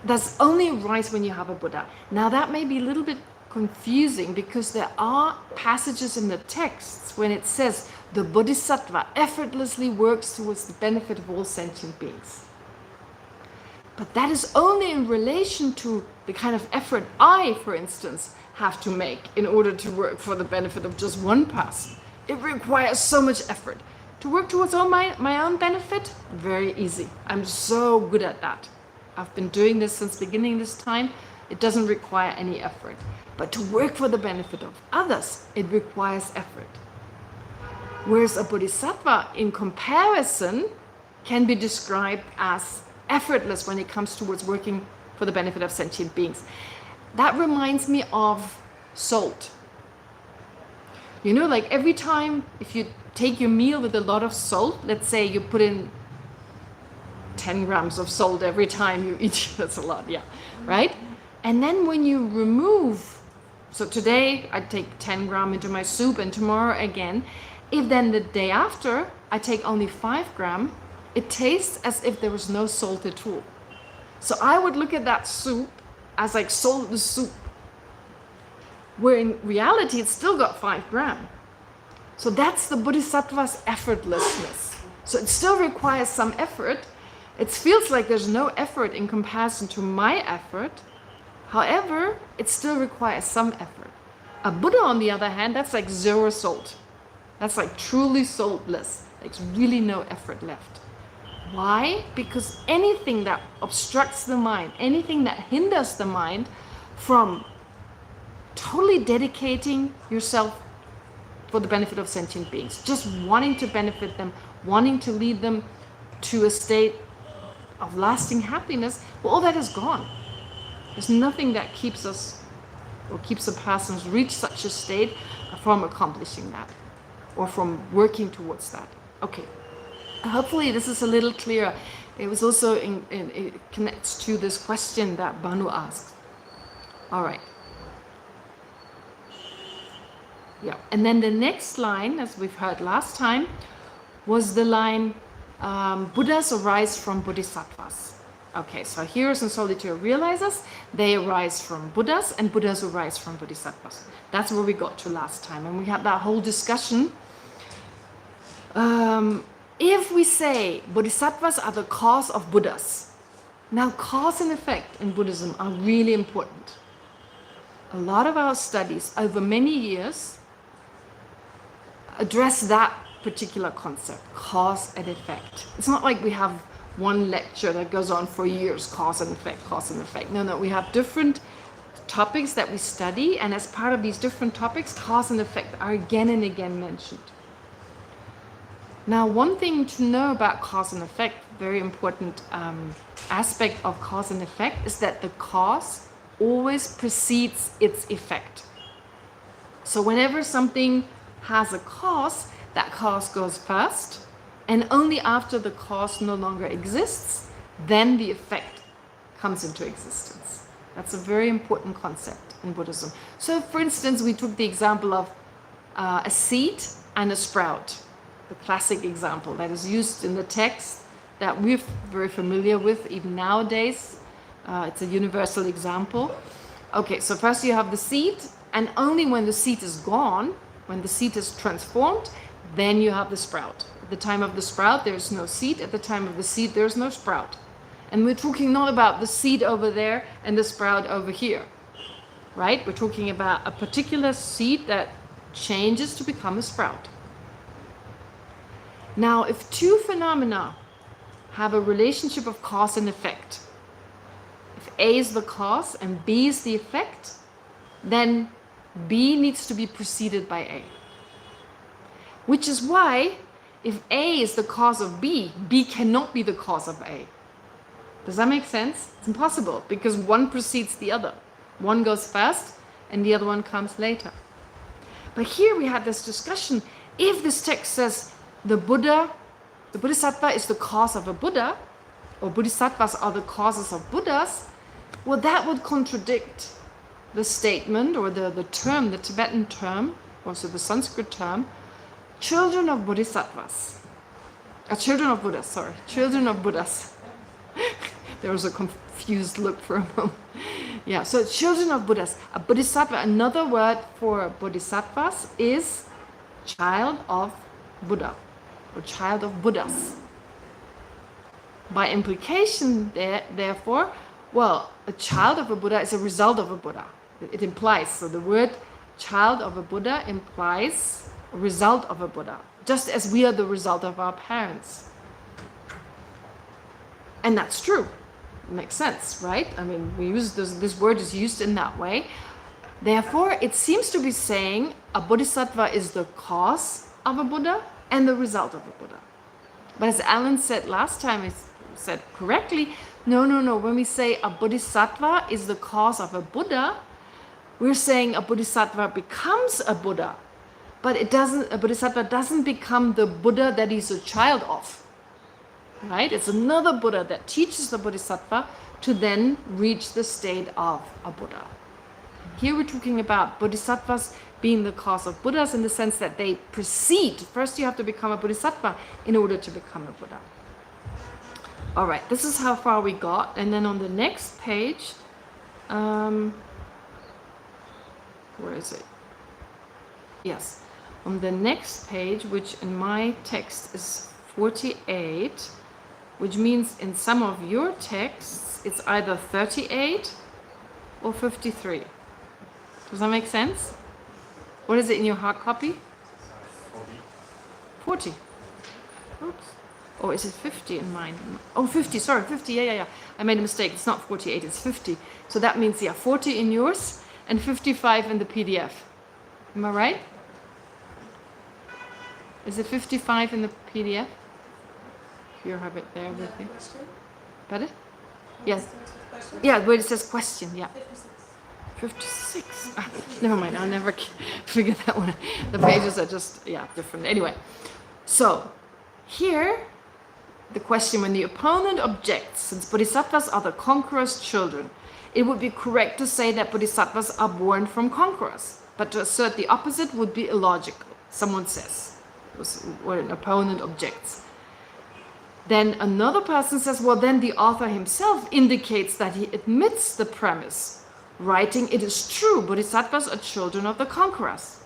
A: does only arise when you have a Buddha. Now that may be a little bit confusing because there are passages in the texts when it says the Bodhisattva effortlessly works towards the benefit of all sentient beings. But that is only in relation to the kind of effort I, for instance, have to make in order to work for the benefit of just one person. It requires so much effort. To work towards my own benefit, very easy. I'm so good at that. I've been doing this since beginning this time. It doesn't require any effort. But to work for the benefit of others, it requires effort. Whereas a bodhisattva, in comparison, can be described as effortless when it comes towards working for the benefit of sentient beings. That reminds me of salt. You know, like every time if you take your meal with a lot of salt, let's say you put in 10 grams of salt every time you eat, that's a lot, yeah, right? And then when you remove, so today I take 10 grams into my soup and tomorrow again, if then the day after I take only 5 grams, it tastes as if there was no salt at all. So I would look at that soup as like saltless soup, where in reality it's still got 5 grams. So that's the Bodhisattva's effortlessness. So it still requires some effort. It feels like there's no effort in comparison to my effort. However, it still requires some effort. A Buddha, on the other hand, that's like 0 salt. That's like truly saltless. There's really no effort left. Why? Because anything that obstructs the mind, anything that hinders the mind from totally dedicating yourself for the benefit of sentient beings, just wanting to benefit them, wanting to lead them to a state of lasting happiness, well, all that is gone. There's nothing that keeps us or keeps a person who's reached such a state from accomplishing that or from working towards that. Okay. Hopefully this is a little clearer. It was also it connects to this question that Banu asked. All right. Yeah, and then the next line, as we've heard last time, was the line, Buddhas arise from Bodhisattvas. Okay, so heroes and solitary realizers, they arise from Buddhas, and Buddhas arise from Bodhisattvas. That's where we got to last time, and we had that whole discussion. If we say Bodhisattvas are the cause of Buddhas, now cause and effect in Buddhism are really important. A lot of our studies over many years address that particular concept, cause and effect. It's not like we have one lecture that goes on for years, cause and effect, cause and effect. No, we have different topics that we study, and as part of these different topics, cause and effect are again and again mentioned. Now, one thing to know about cause and effect, very important aspect of cause and effect, is that the cause always precedes its effect. So whenever something has a cause, that cause goes first, and only after the cause no longer exists, then the effect comes into existence. That's a very important concept in Buddhism. So for instance, we took the example of a seed and a sprout, the classic example that is used in the text that we're very familiar with even nowadays. It's a universal example. Okay, so first you have the seed, and only when the seed is gone, when the seed is transformed, then you have the sprout. At the time of the sprout, there's no seed. At the time of the seed, there's no sprout. And we're talking not about the seed over there and the sprout over here. right? We're talking about a particular seed that changes to become a sprout. Now, if two phenomena have a relationship of cause and effect, if A is the cause and B is the effect, then B needs to be preceded by A. Which is why if A is the cause of B, B cannot be the cause of A. Does that make sense? It's impossible because one precedes the other. One goes first and the other one comes later. But here we had this discussion. If this text says the Bodhisattva is the cause of a Buddha, or Bodhisattvas are the causes of Buddhas, well, that would contradict the statement or the term, the Tibetan term, also the Sanskrit term, children of Bodhisattvas. Children of Buddhas, sorry. Children of Buddhas. There was a confused look for a moment. Yeah, so children of Buddhas. A Bodhisattva, another word for Bodhisattvas is child of Buddha, or child of Buddhas. By implication, therefore, well, a child of a Buddha is a result of a Buddha. It implies, so the word child of a Buddha implies a result of a Buddha, just as we are the result of our parents. And that's true. It makes sense, right? I mean, we use this word is used in that way. Therefore, it seems to be saying a Bodhisattva is the cause of a Buddha and the result of a Buddha. But as Alan said last time, he said correctly, no. When we say a Bodhisattva is the cause of a Buddha, we're saying a Bodhisattva becomes a Buddha. But a Bodhisattva doesn't become the Buddha that he's a child of. Right? It's another Buddha that teaches the Bodhisattva to then reach the state of a Buddha. Here we're talking about Bodhisattvas being the cause of Buddhas in the sense that they precede. First you have to become a Bodhisattva in order to become a Buddha. All right, this is how far we got. And then on the next page, where is it? Yes, on the next page, which in my text is 48, which means in some of your texts, it's either 38 or 53. Does that make sense? What is it in your hard copy? 40. Oops. Oh, is it 50 in mine? Oh, 50, sorry, 50, yeah. I made a mistake, it's not 48, it's 50. So that means, yeah, 40 in yours and 55 in the PDF. Am I right? Is it 55 in the PDF? You have it there with you. Pardon? Yes. Yeah, where it says question, yeah. 56. Never mind, I'll never figure that one out. The pages are just, different. Anyway, so here, the question, when the opponent objects, since Bodhisattvas are the conqueror's children, it would be correct to say that Bodhisattvas are born from conquerors. But to assert the opposite would be illogical, someone says, when an opponent objects. Then another person says, well, then the author himself indicates that he admits the premise, writing, it is true, Bodhisattvas are children of the conquerors.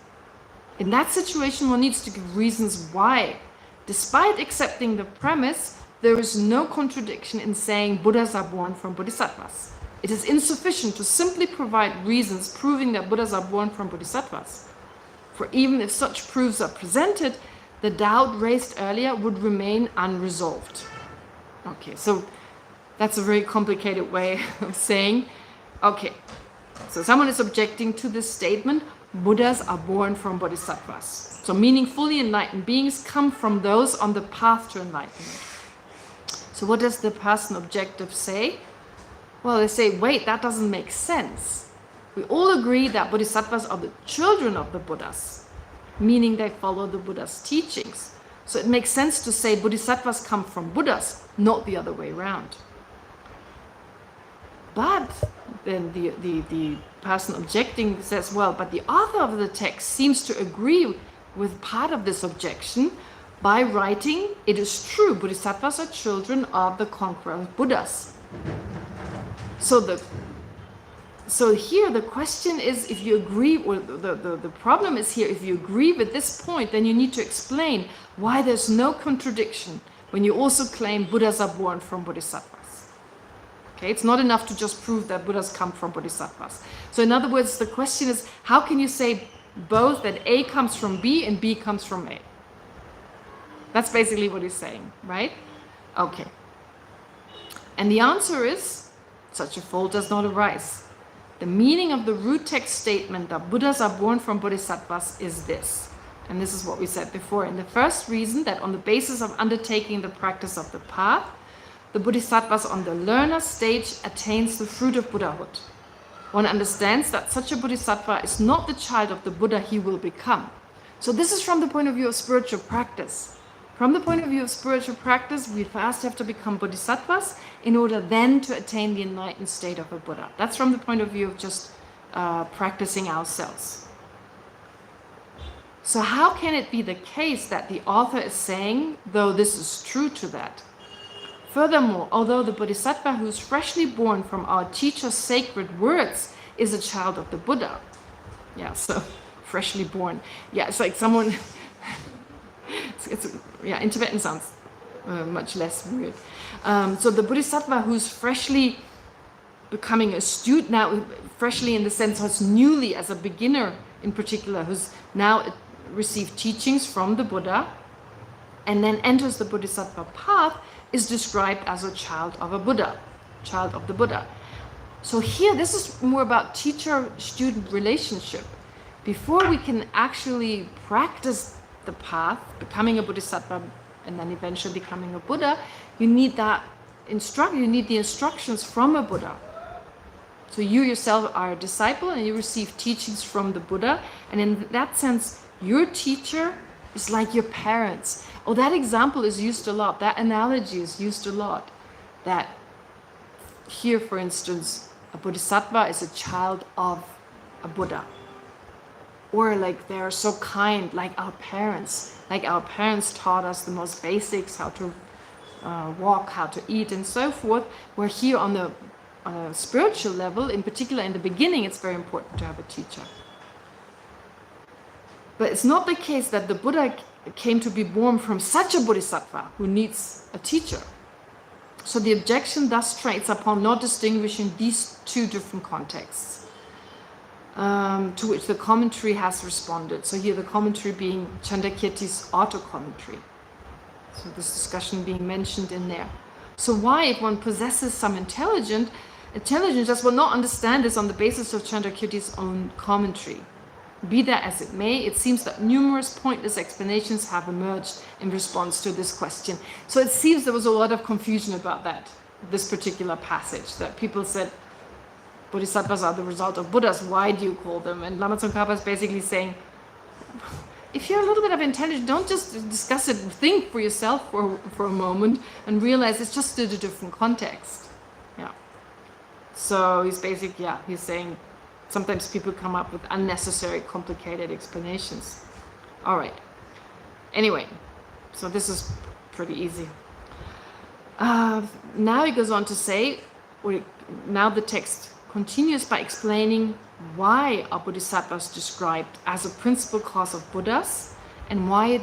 A: In that situation, one needs to give reasons why. Despite accepting the premise, there is no contradiction in saying Buddhas are born from Bodhisattvas. It is insufficient to simply provide reasons proving that Buddhas are born from Bodhisattvas. For even if such proofs are presented, the doubt raised earlier would remain unresolved. Okay, so that's a very complicated way of saying, okay, so someone is objecting to this statement, Buddhas are born from Bodhisattvas. So meaning fully enlightened beings come from those on the path to enlightenment. So what does the person objective say? Well, they say, wait, that doesn't make sense. We all agree that Bodhisattvas are the children of the Buddhas, meaning they follow the Buddha's teachings. So it makes sense to say Bodhisattvas come from Buddhas, not the other way around. But then the person objecting says, well, but the author of the text seems to agree with part of this objection by writing, it is true, Bodhisattvas are children of the conqueror Buddhas. So here the question is, if you agree, or the problem is here, if you agree with this point, then you need to explain why there's no contradiction when you also claim Buddhas are born from Bodhisattvas. Okay, it's not enough to just prove that Buddhas come from bodhisattvas. So in other words, the question is, how can you say both that A comes from B and B comes from A? That's basically what he's saying, right? Okay. And the answer is, such a fault does not arise. The meaning of the root text statement that Buddhas are born from bodhisattvas is this. And this is what we said before. In the first reason, that on the basis of undertaking the practice of the path, the bodhisattvas on the learner stage attains the fruit of Buddhahood. One understands that such a bodhisattva is not the child of the Buddha he will become. So this is from the point of view of spiritual practice. From the point of view of spiritual practice, we first have to become bodhisattvas in order then to attain the enlightened state of a Buddha. That's from the point of view of just practicing ourselves. So how can it be the case that the author is saying, though this is true to that? Furthermore, although the bodhisattva who is freshly born from our teacher's sacred words is a child of the Buddha. Yeah, so freshly born. Yeah, it's like someone... in Tibetan sounds much less weird. So the bodhisattva who's freshly becoming a student now, freshly in the sense who's newly as a beginner in particular, who's now received teachings from the Buddha and then enters the bodhisattva path, is described as a child of a Buddha, child of the Buddha. So here, this is more about teacher-student relationship. Before we can actually practice the path, becoming a bodhisattva and then eventually becoming a Buddha, you need the instructions from a Buddha. So you yourself are a disciple and you receive teachings from the Buddha, and in that sense, your teacher is like your parents. Oh, that example is used a lot. That analogy is used a lot. That here, for instance, a bodhisattva is a child of a Buddha. Or like they are so kind, like our parents. Like our parents taught us the most basics, how to walk, how to eat, and so forth. Where here on a spiritual level, in particular in the beginning, it's very important to have a teacher. But it's not the case that the Buddha came to be born from such a bodhisattva who needs a teacher. So the objection thus trades upon not distinguishing these two different contexts, to which the commentary has responded. So here the commentary being Chandrakirti's auto-commentary. So this discussion being mentioned in there. So why, if one possesses some intelligence, just will not understand this on the basis of Chandrakirti's own commentary? Be that as it may, it seems that numerous pointless explanations have emerged in response to this question. So it seems there was a lot of confusion about this particular passage, that people said, bodhisattvas are the result of Buddhas, why do you call them? And Lama Tsongkhapa is basically saying, if you're a little bit of intelligence, don't just discuss it, think for yourself for a moment and realize it's just in a different context. Yeah. So he's basically, he's saying, sometimes people come up with unnecessary, complicated explanations. All right. Anyway, so this is pretty easy. Now he goes on to say, now the text continues by explaining why are bodhisattvas described as a principal cause of Buddhas, and why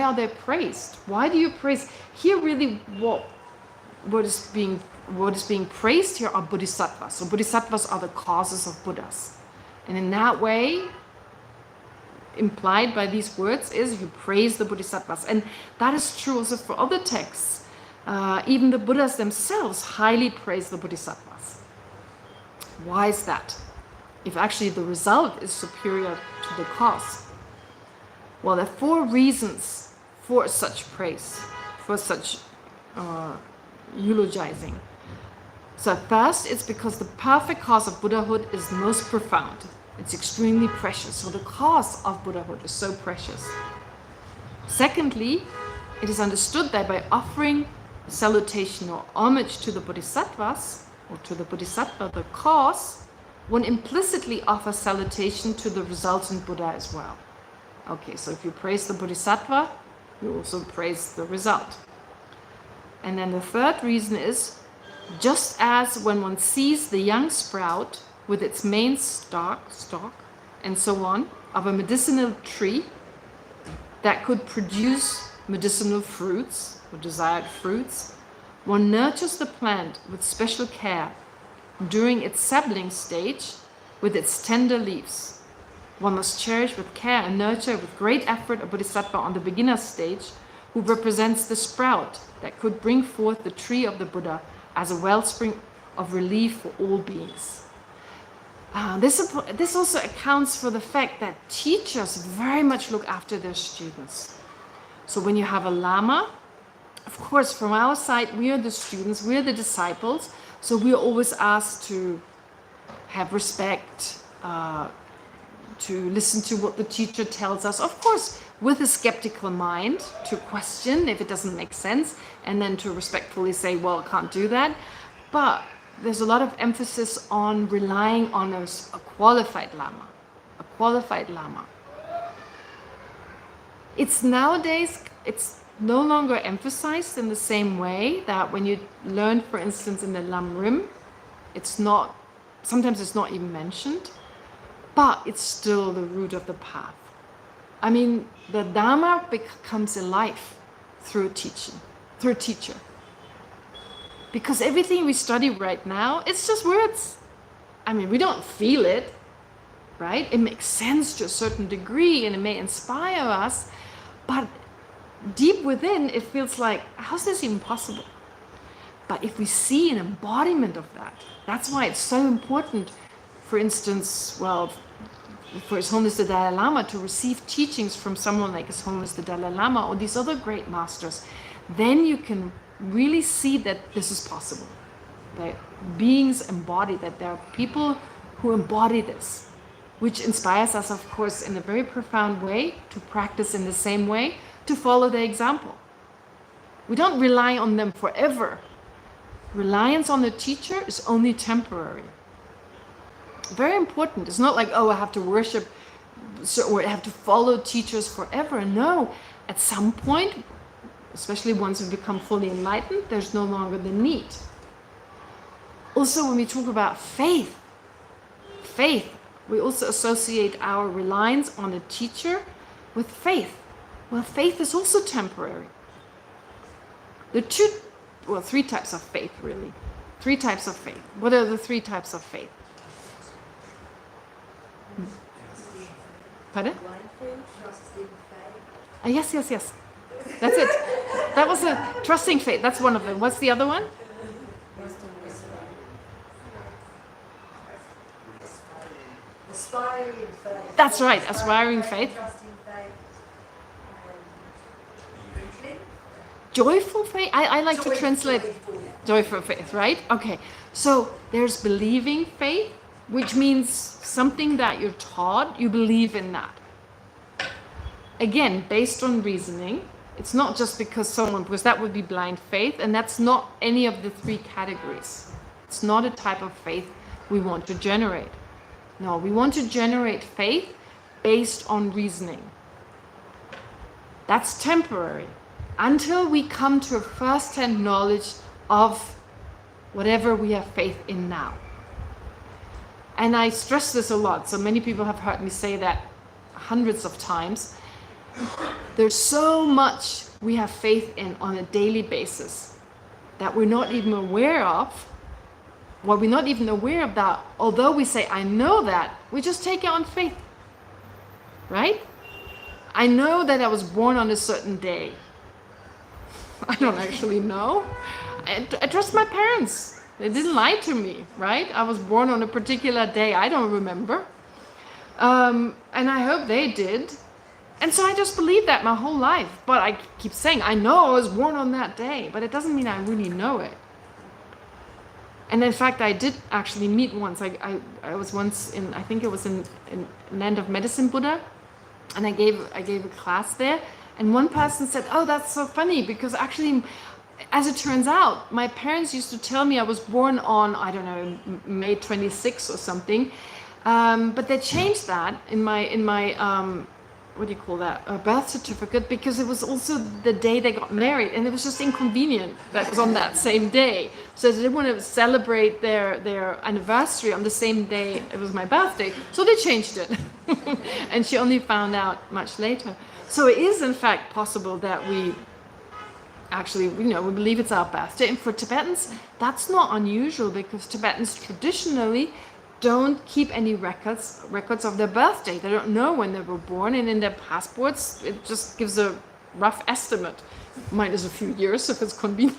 A: are they praised? Why do you praise? Here really what is being praised here are bodhisattvas. So bodhisattvas are the causes of Buddhas. And in that way, implied by these words is you praise the bodhisattvas. And that is true also for other texts. Even the Buddhas themselves highly praise the bodhisattvas. Why is that? If actually the result is superior to the cause. Well, there are 4 reasons for such praise, for such eulogizing. So first, it's because the perfect cause of Buddhahood is most profound. It's extremely precious. So the cause of Buddhahood is so precious. Secondly, it is understood that by offering salutation or homage to the bodhisattvas, or to the bodhisattva, the cause, one implicitly offers salutation to the resultant Buddha as well. Okay, so if you praise the bodhisattva, you also praise the result. And then the third reason is, just as when one sees the young sprout with its main stalk, and so on, of a medicinal tree that could produce medicinal fruits, or desired fruits, One nurtures the plant with special care during its sapling stage with its tender leaves. One must cherish with care and nurture with great effort a bodhisattva on the beginner stage who represents the sprout that could bring forth the tree of the Buddha as a wellspring of relief for all beings. This also accounts for the fact that teachers very much look after their students. So when you have a Lama, of course, from our side, we are the students, we are the disciples, so we are always asked to have respect, to listen to what the teacher tells us, of course, with a skeptical mind, to question if it doesn't make sense, and then to respectfully say, well, I can't do that. But there's a lot of emphasis on relying on a qualified Lama, a qualified Lama. It's nowadays, it's no longer emphasized in the same way that when you learn, for instance, in the Lam Rim, sometimes it's not even mentioned, but it's still the root of the path. I mean, the Dharma becomes alive through a teacher. Because everything we study right now, it's just words. I mean, we don't feel it, right? It makes sense to a certain degree and it may inspire us, but deep within, it feels like, how's this even possible? But if we see an embodiment of that, that's why it's so important, for instance, well, for His Holiness the Dalai Lama to receive teachings from someone like His Holiness the Dalai Lama or these other great masters. Then you can really see that this is possible. That beings embody, that there are people who embody this, which inspires us, of course, in a very profound way to practice in the same way, to follow their example. We don't rely on them forever. Reliance on the teacher is only temporary. Very important. It's not like, oh, I have to worship or I have to follow teachers forever. No, at some point, especially once we become fully enlightened, there's no longer the need. Also, when we talk about faith, we also associate our reliance on a teacher with faith. Well, faith is also temporary. There are three types of faith, really. Three types of faith. What are the three types of faith? Pardon? Yes. That's it. That was a trusting faith. That's one of them. What's the other one?
B: Aspiring faith.
A: That's right, aspiring faith.
B: Trusting faith.
A: Joyful faith? I like to translate joyful faith, right? Okay. So there's believing faith, which means something that you're taught, you believe in that. Again, based on reasoning. It's not just because that would be blind faith, and that's not any of the three categories. It's not a type of faith we want to generate. No, we want to generate faith based on reasoning. That's temporary until we come to a first-hand knowledge of whatever we have faith in now. And I stress this a lot, so many people have heard me say that hundreds of times. There's so much we have faith in on a daily basis that we're not even aware of. Well, we're not even aware of that. Although we say, I know that, we just take it on faith. Right? I know that I was born on a certain day. I don't actually know. I trust my parents. They didn't lie to me, right? I was born on a particular day. I don't remember. And I hope they did. And so I just believe that my whole life. But I keep saying, I know I was born on that day. But it doesn't mean I really know it. And in fact, I did actually meet once. I was once in, I think it was in Land of Medicine Buddha. And I gave a class there. And one person said, oh, that's so funny. Because actually, as it turns out, my parents used to tell me I was born on, I don't know, May 26th or something. But they changed that in my what do you call that, a birth certificate, because it was also the day they got married, and it was just inconvenient that it was on that same day. So they didn't want to celebrate their anniversary on the same day it was my birthday, so they changed it. And she only found out much later. So it is in fact possible that we actually, we believe it's our birthday. And for Tibetans, that's not unusual because Tibetans traditionally don't keep any records of their birthday. They don't know when they were born, and in their passports, it just gives a rough estimate. Minus a few years if it's convenient.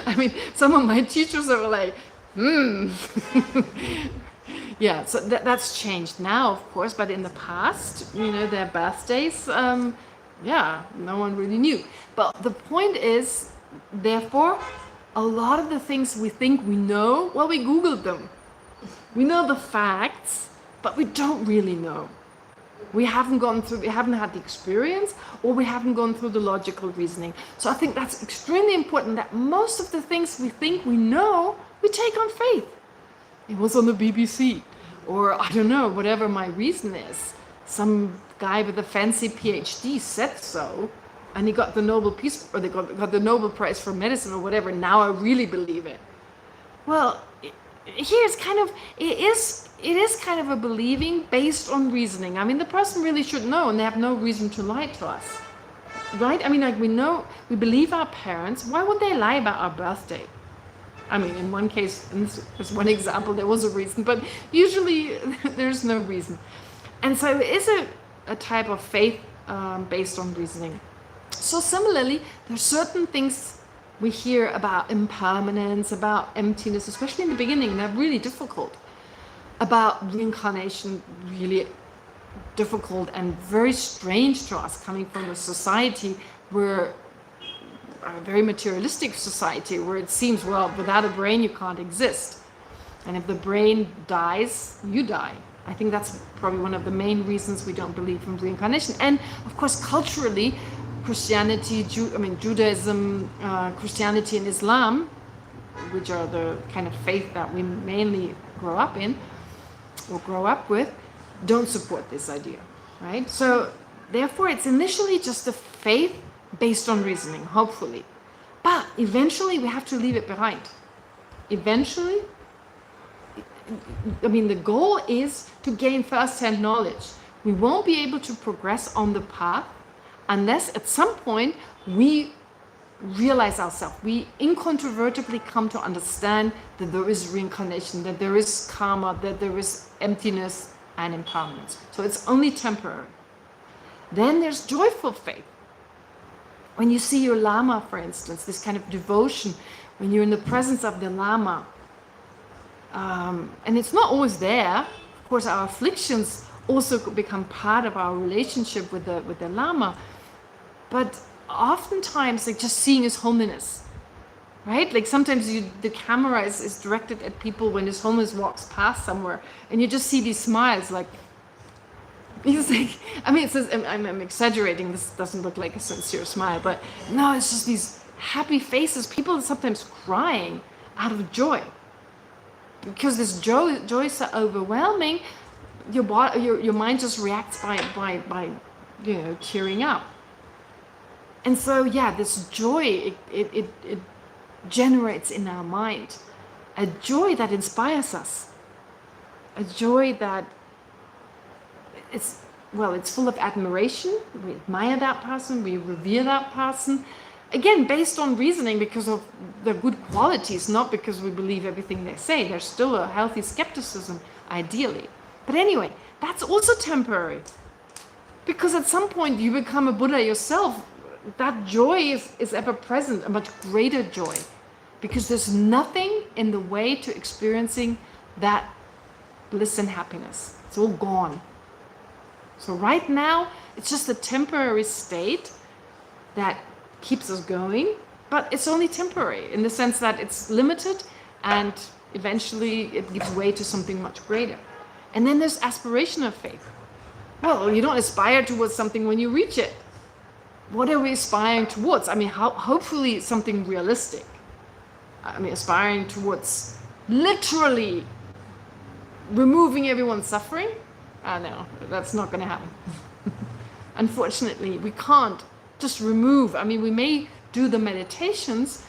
A: I mean, some of my teachers are like, yeah, so that's changed now, of course, but in the past, their birthdays, yeah, no one really knew. But the point is, therefore, a lot of the things we think we know, well, we Googled them. We know the facts, but we don't really know. We haven't had the experience, or we haven't gone through the logical reasoning. So I think that's extremely important, that most of the things we think we know, we take on faith. It was on the BBC, or I don't know, whatever my reason is. Some guy with a fancy PhD said so, and he got the Nobel Peace, or they got the Nobel Prize for medicine or whatever. Now I really believe it. Well, here's it is kind of a believing based on reasoning. I mean, the person really should know, and they have no reason to lie to us, right? I mean, like, we believe our parents. Why would they lie about our birthday? I mean, in one case, in this one example, there was a reason, but usually there's no reason. And so it is a type of faith based on reasoning. So similarly, there's certain things we hear about impermanence, about emptiness, especially in the beginning. They're really difficult. About reincarnation, really difficult and very strange to us, coming from a society where a very materialistic society, where it seems, well, without a brain you can't exist, and if the brain dies, you die. I think that's probably one of the main reasons we don't believe in reincarnation. And of course, culturally, Christianity, Judaism, Christianity and Islam, which are the kind of faith that we mainly grow up in or grow up with, don't support this idea, right? So therefore, it's initially just a faith based on reasoning, hopefully. But eventually, we have to leave it behind. Eventually, the goal is to gain first-hand knowledge. We won't be able to progress on the path unless at some point we realize ourselves. We incontrovertibly come to understand that there is reincarnation, that there is karma, that there is emptiness and impermanence. So it's only temporary. Then there's joyful faith. When you see your Lama, for instance, this kind of devotion, when you're in the presence of the Lama, and it's not always there. Of course, our afflictions also become part of our relationship with the Lama. But oftentimes, like, just seeing His Holiness, right? Like, sometimes the camera is directed at people when His Holiness walks past somewhere, and you just see these smiles, like, he's like, it says, I'm exaggerating, this doesn't look like a sincere smile, but no, it's just these happy faces. People are sometimes crying out of joy, because this joy is so overwhelming, your mind just reacts by tearing up. And so, yeah, this joy, it generates in our mind a joy that inspires us, a joy that it's full of admiration. We admire that person, we revere that person, again, based on reasoning, because of their good qualities, not because we believe everything they say. There's still a healthy skepticism, ideally. But anyway, that's also temporary, because at some point you become a Buddha yourself. That joy is ever present, a much greater joy, because there's nothing in the way to experiencing that bliss and happiness. It's all gone. So right now, it's just a temporary state that keeps us going, but it's only temporary in the sense that it's limited, and eventually it gives way to something much greater. And then there's aspiration of faith. Well, you don't aspire towards something when you reach it. What are we aspiring towards? Hopefully something realistic. Aspiring towards literally removing everyone's suffering? No, that's not going to happen. Unfortunately, we can't just remove. We may do the meditations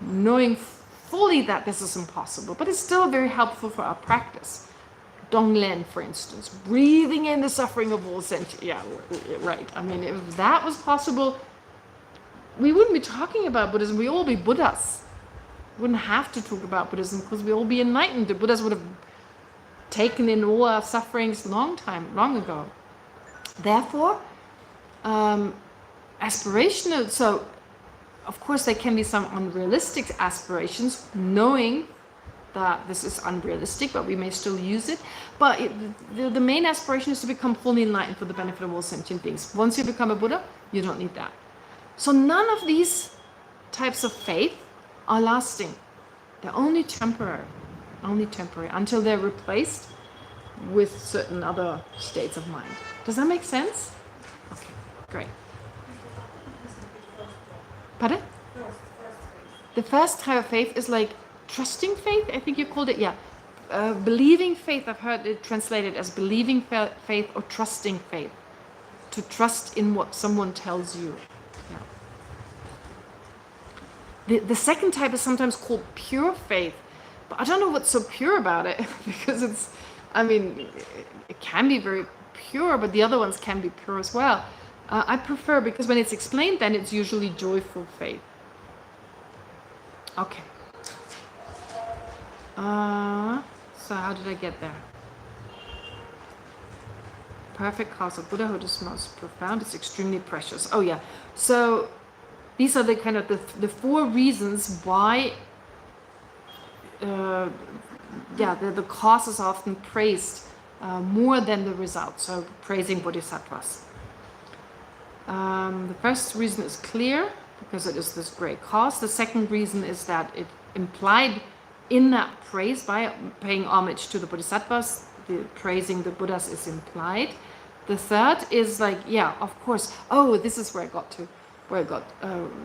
A: knowing fully that this is impossible, but it's still very helpful for our practice. Donglen, for instance, breathing in the suffering of all sentience. Yeah, right. If that was possible, we wouldn't be talking about Buddhism. We all be Buddhas. We wouldn't have to talk about Buddhism because we all be enlightened. The Buddhas would have taken in all our sufferings long ago. Therefore, aspirational, so of course there can be some unrealistic aspirations, knowing that this is unrealistic, but we may still use it. But the main aspiration is to become fully enlightened for the benefit of all sentient beings. Once you become a Buddha, you don't need that. So none of these types of faith are lasting. They're only temporary until they're replaced with certain other states of mind. Does that make sense? Okay, great. Pardon? The first type of faith is like trusting faith, I think you called it, yeah. Believing faith, I've heard it translated as believing faith or trusting faith. To trust in what someone tells you. Yeah. The second type is sometimes called pure faith. But I don't know what's so pure about it, because it can be very pure, but the other ones can be pure as well. I prefer, because when it's explained, then it's usually joyful faith. Okay. So how did I get there? Perfect cause of Buddhahood is most profound. It's extremely precious. Oh yeah. So these are the kind of the four reasons why the cause is often praised more than the result. So praising bodhisattvas. The first reason is clear, because it is this great cause. The second reason is that it implied in that praise, by paying homage to the bodhisattvas, the praising the Buddhas is implied. The third is like, yeah, of course, oh, this is where I got to.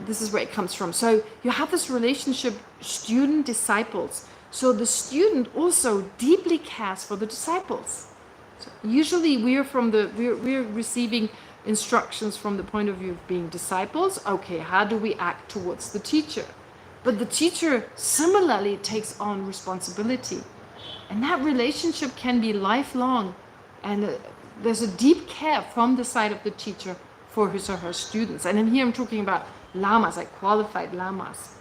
A: This is where it comes from. So you have this relationship, student-disciples. So the student also deeply cares for the disciples. So usually we're receiving instructions from the point of view of being disciples. Okay, how do we act towards the teacher? But the teacher similarly takes on responsibility. And that relationship can be lifelong. And there's a deep care from the side of the teacher for his or her students. And in here I'm talking about lamas, like qualified lamas.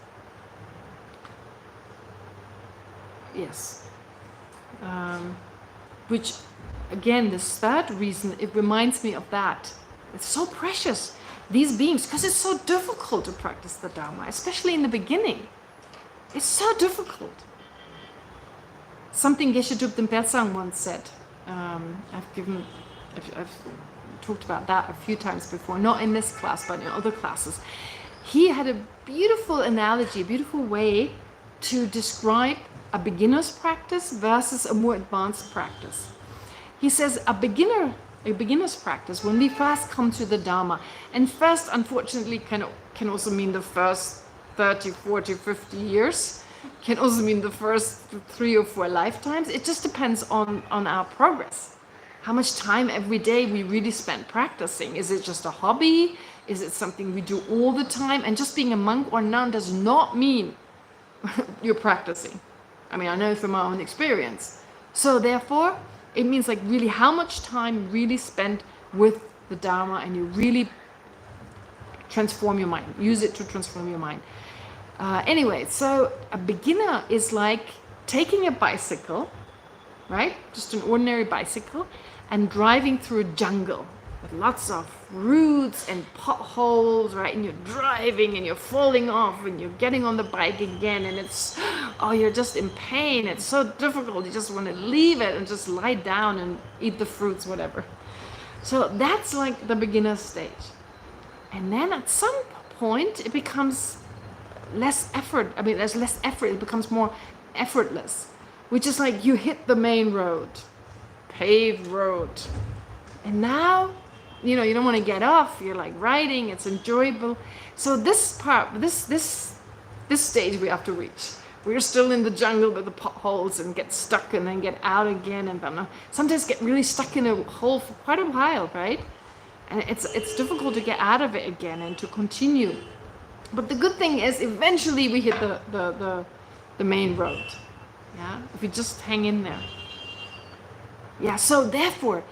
A: Yes. Which, again, this third reason, it reminds me of that. It's so precious, these beings, because it's so difficult to practice the Dharma, especially in the beginning. It's so difficult. Something Geshe Drupten Persang once said. I've talked about that a few times before, not in this class, but in other classes. He had a beautiful analogy, a beautiful way to describe a beginner's practice versus a more advanced practice. He says a beginner's practice, when we first come to the Dharma, and first, unfortunately, can also mean the first 30, 40, 50 years, can also mean the first 3 or 4 lifetimes. It just depends on our progress. How much time every day we really spend practicing. Is it just a hobby? Is it something we do all the time? And just being a monk or nun does not mean you're practicing. I mean, I know from my own experience. So therefore, it means like really how much time you really spend with the Dharma, and you really transform your mind. Use it to transform your mind. Anyway, so a beginner is like taking a bicycle, right? Just an ordinary bicycle, and driving through a jungle with lots of roots and potholes, right? And you're driving and you're falling off and you're getting on the bike again, and you're just in pain. It's so difficult. You just want to leave it and just lie down and eat the fruits, whatever. So that's like the beginner stage. And then at some point it becomes less effort. I mean, there's less effort. It becomes more effortless, which is like you hit the main road, paved road. And now, you don't want to get off. You're like riding. It's enjoyable. So this part, this stage we have to reach. We're still in the jungle with the potholes and get stuck and then get out again, and sometimes get really stuck in a hole for quite a while, right? And it's difficult to get out of it again and to continue. But the good thing is eventually we hit the main road. Yeah, if we just hang in there. Yeah, so therefore,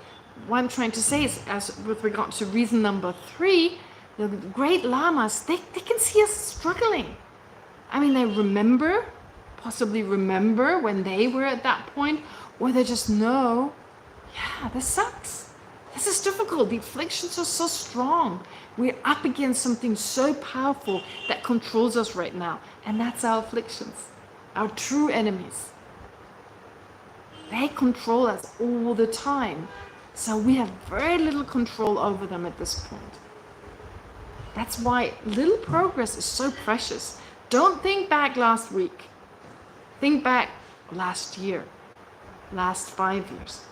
A: what I'm trying to say is, as with regard to reason number 3, the great lamas, they can see us struggling. I mean, they possibly remember when they were at that point, or they just know, yeah, this sucks. This is difficult. The afflictions are so strong. We're up against something so powerful that controls us right now. And that's our afflictions, our true enemies. They control us all the time. So we have very little control over them at this point. That's why little progress is so precious. Don't think back last week. Think back last year, last 5 years.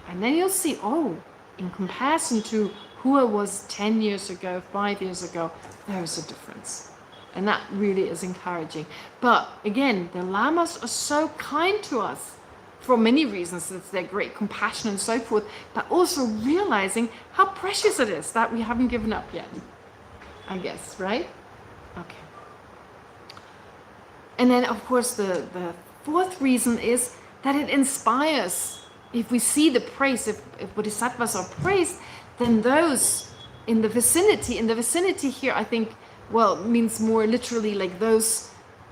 A: And then you'll see, oh, in comparison to who I was 10 years ago, 5 years ago, there is a difference. And that really is encouraging. But again, the lamas are so kind to us for many reasons. It's their great compassion and so forth, but also realizing how precious it is that we haven't given up yet, I guess, right? Okay. And then, of course, the fourth reason is that it inspires. If we see the praise, if bodhisattvas are praised, then those in the vicinity here, I think, well, means more literally like those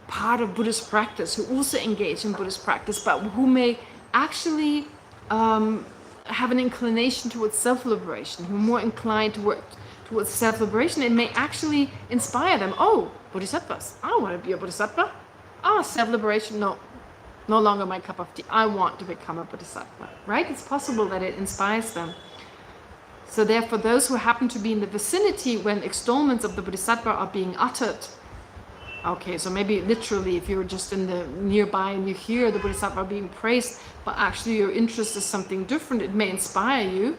A: part of Buddhist practice who also engage in Buddhist practice, but who may actually have an inclination towards self-liberation, who are more inclined to work towards self-liberation. It may actually inspire them. Oh, bodhisattvas, I want to be a bodhisattva. Oh, self-liberation, no longer my cup of tea. I want to become a bodhisattva, right? It's possible that it inspires them. So therefore, those who happen to be in the vicinity when extollments of the bodhisattva are being uttered, okay, so maybe literally if you're just in the nearby and you hear the bodhisattva being praised, but actually your interest is something different, it may inspire you.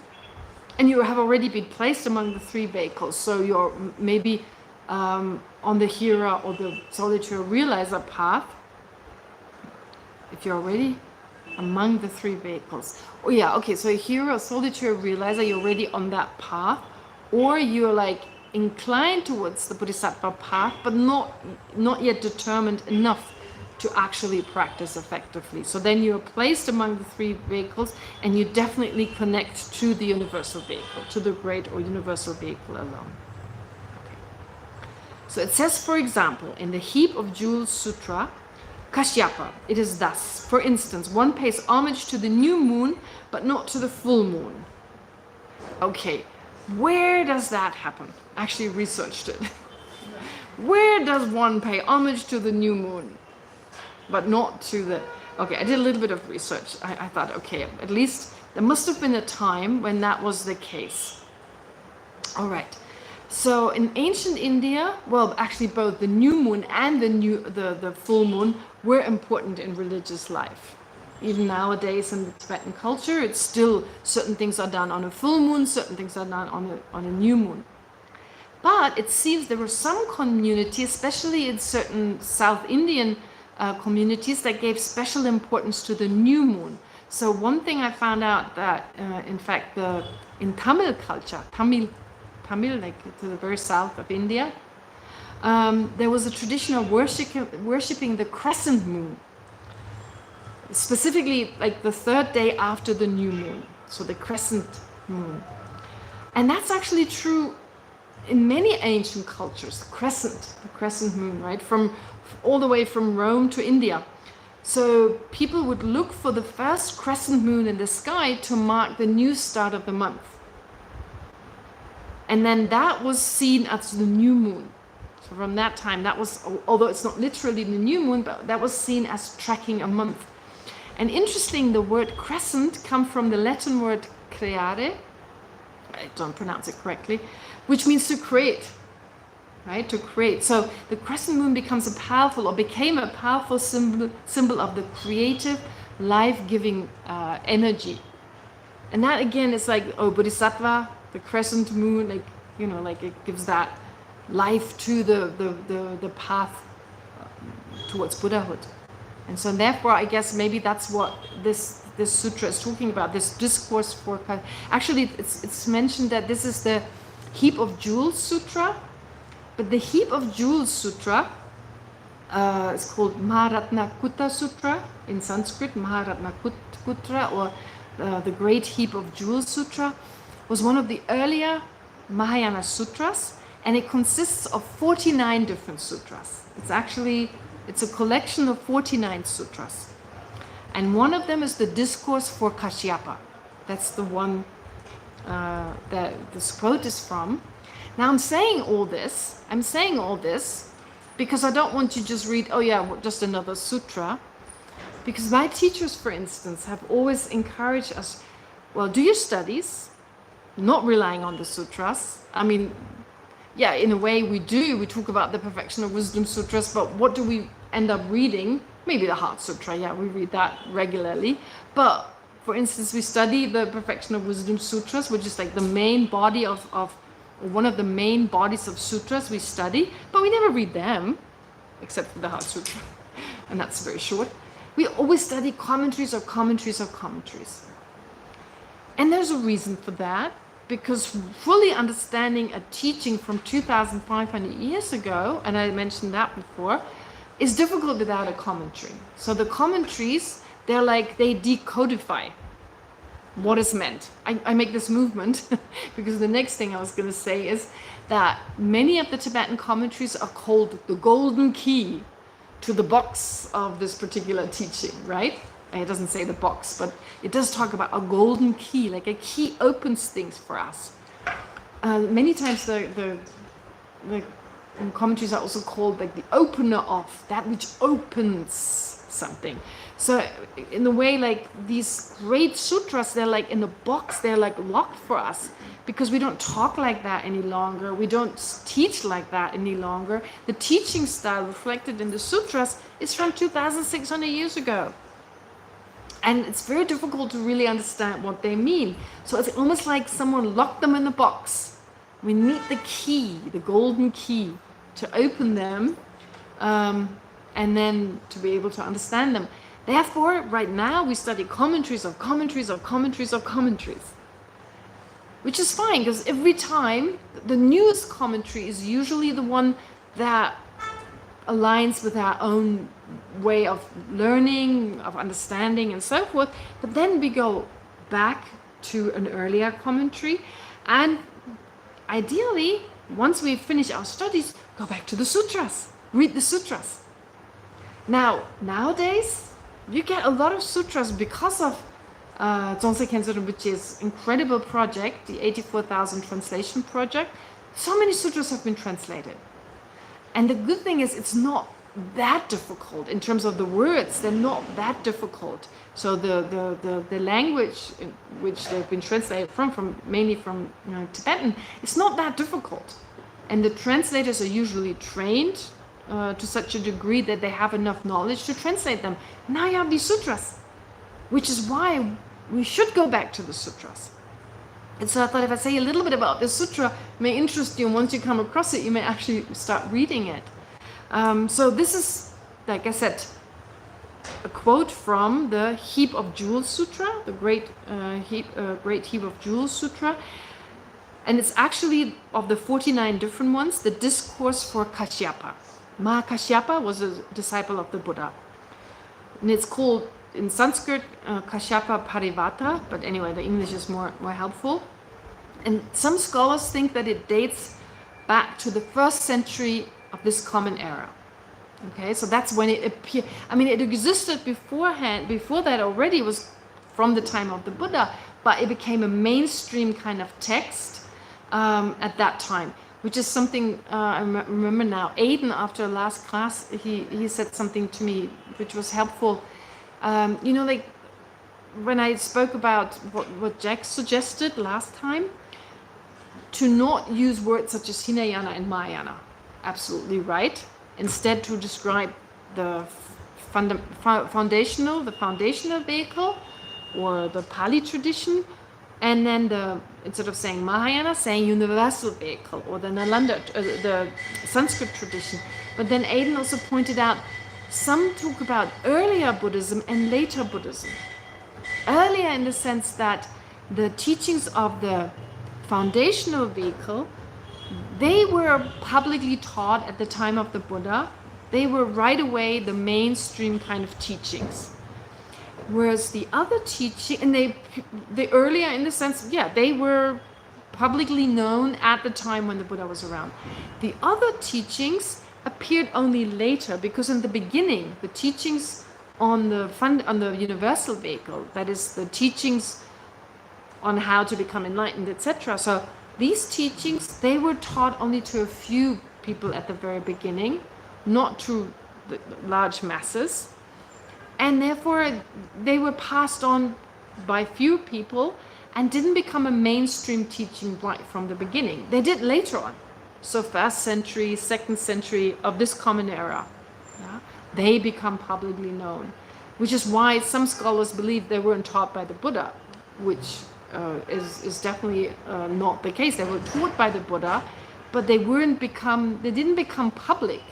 A: And you have already been placed among the three vehicles, so you're maybe on the Hira or the solitary realizer path. If you're already among the three vehicles. Oh yeah, okay, so Hira or solitary realizer, you're already on that path, or you're like inclined towards the bodhisattva path, but not yet determined enough to actually practice effectively. So then you're placed among the three vehicles, and you definitely connect to the universal vehicle, to the great or universal vehicle alone. Okay. So it says, for example, in the Heap of Jewels Sutra, Kashyapa, it is thus. For instance, one pays homage to the new moon, but not to the full moon. Okay, where does that happen? I actually researched it. Where does one pay homage to the new moon, but not to the... Okay, I did a little bit of research. I thought, okay, at least there must have been a time when that was the case. All right. So in ancient India, well, actually both the new moon and the full moon were important in religious life. Even nowadays in the Tibetan culture, it's still certain things are done on a full moon, certain things are done on a new moon. But it seems there were some communities, especially in certain South Indian communities, that gave special importance to the new moon. So one thing I found out that, in fact, in Tamil culture, Tamil, like to the very south of India, there was a tradition of worshipping the crescent moon, specifically like the third day after the new moon, so the crescent moon. And that's actually true in many ancient cultures, the crescent moon, right? All the way from Rome to India. So people would look for the first crescent moon in the sky to mark the new start of the month. And then that was seen as the new moon. So from that time, that was, although it's not literally the new moon, but that was seen as tracking a month. And interesting, the word crescent comes from the Latin word creare, I don't pronounce it correctly, which means to create, right? To create. So the crescent moon became a powerful symbol of the creative, life-giving energy. And that again is like, oh, Bodhisattva, the crescent moon, like, you know, like it gives that life to the path towards Buddhahood. And so therefore, I guess maybe that's what this sutra is talking about, this discourse for... Actually, it's mentioned that this is the Heap of Jewels Sutra, but the Heap of Jewels Sutra is called Maharatnakutta Sutra in Sanskrit, Maharatnakutta, or the Great Heap of Jewels Sutra, was one of the earlier Mahayana sutras, and it consists of 49 different sutras. It's a collection of 49 sutras. And one of them is the Discourse for Kashyapa. That's the one that this quote is from. Now I'm saying all this because I don't want you to just read, oh yeah, just another sutra. Because my teachers, for instance, have always encouraged us, well, do your studies, not relying on the sutras. I mean, yeah, in a way we do. We talk about the Perfection of Wisdom sutras, but what do we end up reading? Maybe the Heart Sutra, yeah, we read that regularly. But for instance, we study the Perfection of Wisdom sutras, which is like the main body of one of the main bodies of sutras we study, but we never read them, except for the Heart Sutra, and that's very short. We always study commentaries of commentaries of commentaries. And there's a reason for that, because fully understanding a teaching from 2,500 years ago, and I mentioned that before, is difficult without a commentary. So the commentaries, they decodify what is meant. I make this movement because the next thing I was going to say is that many of the Tibetan commentaries are called the golden key to the box of this particular teaching, right? It doesn't say the box, but it does talk about a golden key, like a key opens things for us. Many times the commentaries are also called like the opener of, that which opens something. So in a way, like these great sutras, they're like in a box, they're like locked for us because we don't talk like that any longer. We don't teach like that any longer. The teaching style reflected in the sutras is from 2,600 years ago. And it's very difficult to really understand what they mean. So it's almost like someone locked them in a box. We need the key, the golden key, to open them and then to be able to understand them. Therefore, right now we study commentaries of commentaries of commentaries of commentaries, which is fine because every time the newest commentary is usually the one that aligns with our own way of learning, of understanding and so forth. But then we go back to an earlier commentary, and ideally, once we finish our studies, go back to the sutras, read the sutras. Now, nowadays, you get a lot of sutras because of Zonsei Kensho Rinpoche's incredible project, the 84,000 translation project. So many sutras have been translated. And the good thing is it's not that difficult in terms of the words. They're not that difficult. So the language in which they've been translated mainly from Tibetan, it's not that difficult. And the translators are usually trained to such a degree that they have enough knowledge to translate them. Now you have these sutras, which is why we should go back to the sutras. And so I thought if I say a little bit about this sutra, it may interest you, and once you come across it, you may actually start reading it. So this is, like I said, a quote from the Heap of Jewels Sutra, the Great Heap of Jewels Sutra. And it's actually, of the 49 different ones, the Discourse for Kashyapa. Mahakashyapa was a disciple of the Buddha. And it's called, in Sanskrit, Kashyapa Parivata, but anyway, the English is more helpful. And some scholars think that it dates back to the 1st century of this common era. Okay, so that's when it appeared. I mean, it existed beforehand, before that already, was from the time of the Buddha, but it became a mainstream kind of text at that time, which is something I remember now. Aiden, after last class, he said something to me which was helpful. Like when I spoke about what Jack suggested last time, to not use words such as Hinayana and Mahayana. Absolutely right. Instead, to describe the foundational vehicle, or the Pali tradition, and then instead of saying Mahayana, saying universal vehicle, or the Nalanda, the Sanskrit tradition. But then Aiden also pointed out, some talk about earlier Buddhism and later Buddhism. Earlier in the sense that the teachings of the foundational vehicle, they were publicly taught at the time of the Buddha. They were right away the mainstream kind of teachings. Whereas the other teaching, and they earlier in the sense, yeah, they were publicly known at the time when the Buddha was around. The other teachings appeared only later, because in the beginning, the teachings on the universal vehicle, that is the teachings on how to become enlightened, etc. So these teachings, they were taught only to a few people at the very beginning, not to the large masses, and therefore they were passed on by few people and didn't become a mainstream teaching right from the beginning. They did later on. So 1st century, 2nd century of this common era, yeah, they become publicly known, which is why some scholars believe they weren't taught by the Buddha, which is definitely not the case. They were taught by the Buddha, but they didn't become public.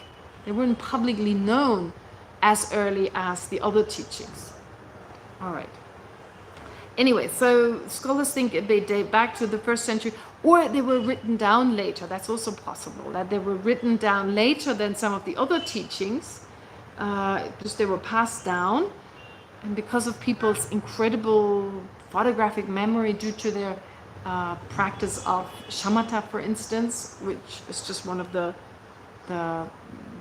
A: They weren't publicly known as early as the other teachings. All right. Anyway, so scholars think they date back to the 1st century, or they were written down later. That's also possible, that they were written down later than some of the other teachings, because they were passed down, and because of people's incredible photographic memory due to their practice of shamatha, for instance, which is just one of the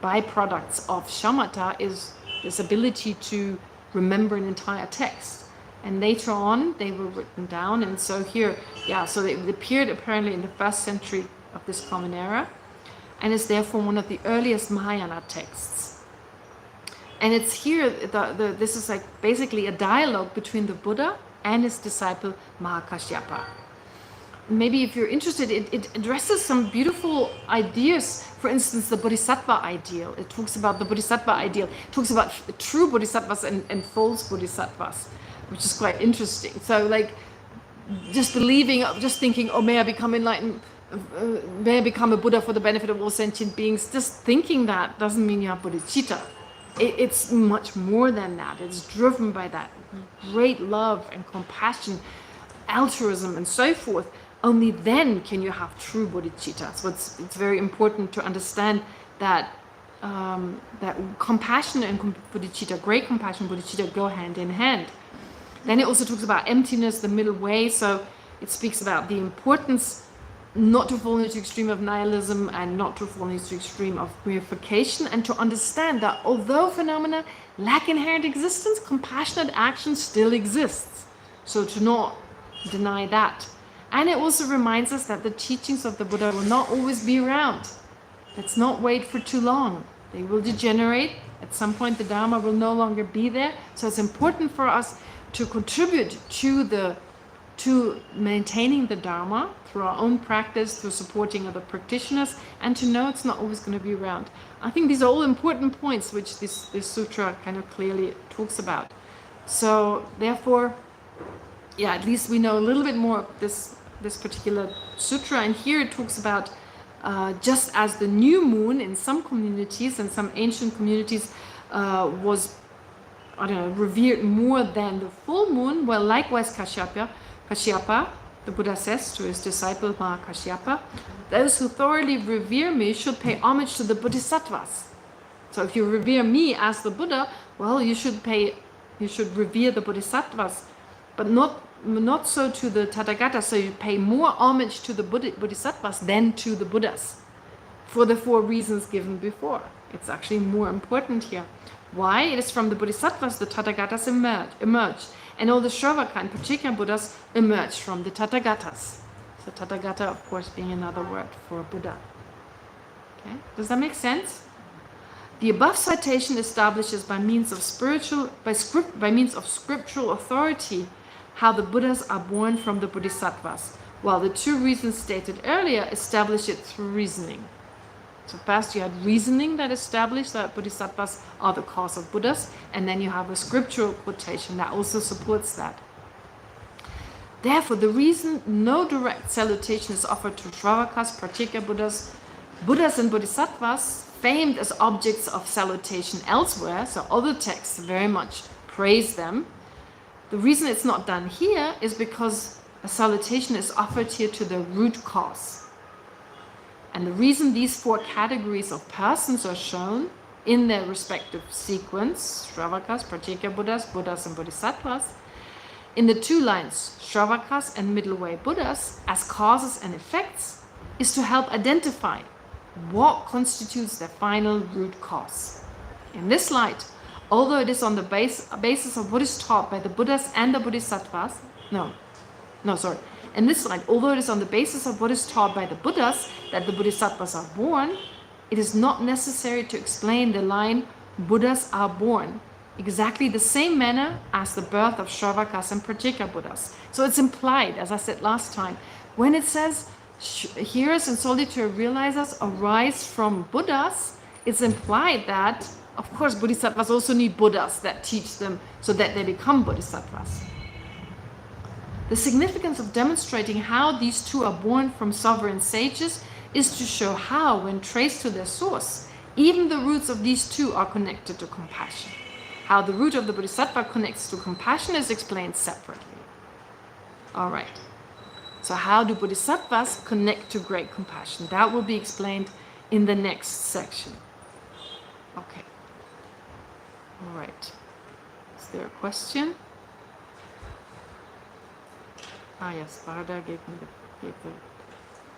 A: byproducts of shamatha, is this ability to remember an entire text. And later on, they were written down. And so here, so they appeared apparently in the 1st century of this common era, and is therefore one of the earliest Mahayana texts. And it's here, this is like basically a dialogue between the Buddha and his disciple Mahakasyapa. Maybe if you're interested, it addresses some beautiful ideas. For instance, the Bodhisattva ideal. It talks about the Bodhisattva ideal. It talks about true Bodhisattvas and false Bodhisattvas, which is quite interesting. So like just thinking, oh, may I become enlightened, may I become a Buddha for the benefit of all sentient beings. Just thinking that doesn't mean you have bodhicitta. It's much more than that. It's driven by that great love and compassion, altruism and so forth. Only then can you have true bodhicitta. So it's very important to understand that that compassion and bodhicitta, great compassion and bodhicitta, go hand in hand. Then it also talks about emptiness, the middle way. So it speaks about the importance not to fall into the extreme of nihilism and not to fall into the extreme of purification, and to understand that although phenomena lack inherent existence, compassionate action still exists. So to not deny that. And it also reminds us that the teachings of the Buddha will not always be around. Let's not wait for too long. They will degenerate. At some point the Dharma will no longer be there. So it's important for us to contribute to maintaining the Dharma through our own practice, through supporting other practitioners, and to know it's not always going to be around. I think these are all important points which this sutra kind of clearly talks about. So therefore, at least we know a little bit more of this particular sutra. And here it talks about just as the new moon in some communities and some ancient communities was, revered more than the full moon. Well, likewise Kashyapa, the Buddha says to his disciple Mahakasyapa, those who thoroughly revere me should pay homage to the Bodhisattvas. So if you revere me as the Buddha, well, you should revere the Bodhisattvas, but not so to the Tathagata. So you pay more homage to the Bodhisattvas than to the Buddhas, for the 4 reasons given before. It's actually more important here. Why? It is from the Bodhisattvas the Tathagatas emerge. And all the Shravaka and particular Buddhas emerge from the Tathagatas. So Tathagata, of course, being another word for Buddha. Okay, does that make sense? The above citation establishes by means of scriptural authority how the Buddhas are born from the Bodhisattvas, while the 2 reasons stated earlier establish it through reasoning. So first you had reasoning that established that Bodhisattvas are the cause of Buddhas, and then you have a scriptural quotation that also supports that. Therefore, the reason no direct salutation is offered to Shravakas, Pratyeka Buddhas, Buddhas and Bodhisattvas, famed as objects of salutation elsewhere, so other texts very much praise them. The reason it's not done here is because a salutation is offered here to the root cause. And the reason these 4 categories of persons are shown in their respective sequence, Shravakas, Pratyeka Buddhas, Buddhas and Bodhisattvas, in the two lines, Shravakas and middle way Buddhas, as causes and effects, is to help identify what constitutes their final root cause. In this light, although it is on the basis of what is taught by the Buddhas and the Bodhisattvas, in this light, although it is on the basis of what is taught by the Buddhas that the Bodhisattvas are born, it is not necessary to explain the line Buddhas are born exactly the same manner as the birth of Shravakas and Pratyeka Buddhas. So it's implied, as I said last time, when it says hearers and solitary realizers arise from Buddhas, it's implied that, of course, Bodhisattvas also need Buddhas that teach them so that they become Bodhisattvas. The significance of demonstrating how these two are born from sovereign sages is to show how, when traced to their source, even the roots of these two are connected to compassion. How the root of the Bodhisattva connects to compassion is explained separately. All right. So how do Bodhisattvas connect to great compassion? That will be explained in the next section. Okay. All right. Is there a question? Ah, yes, Varda gave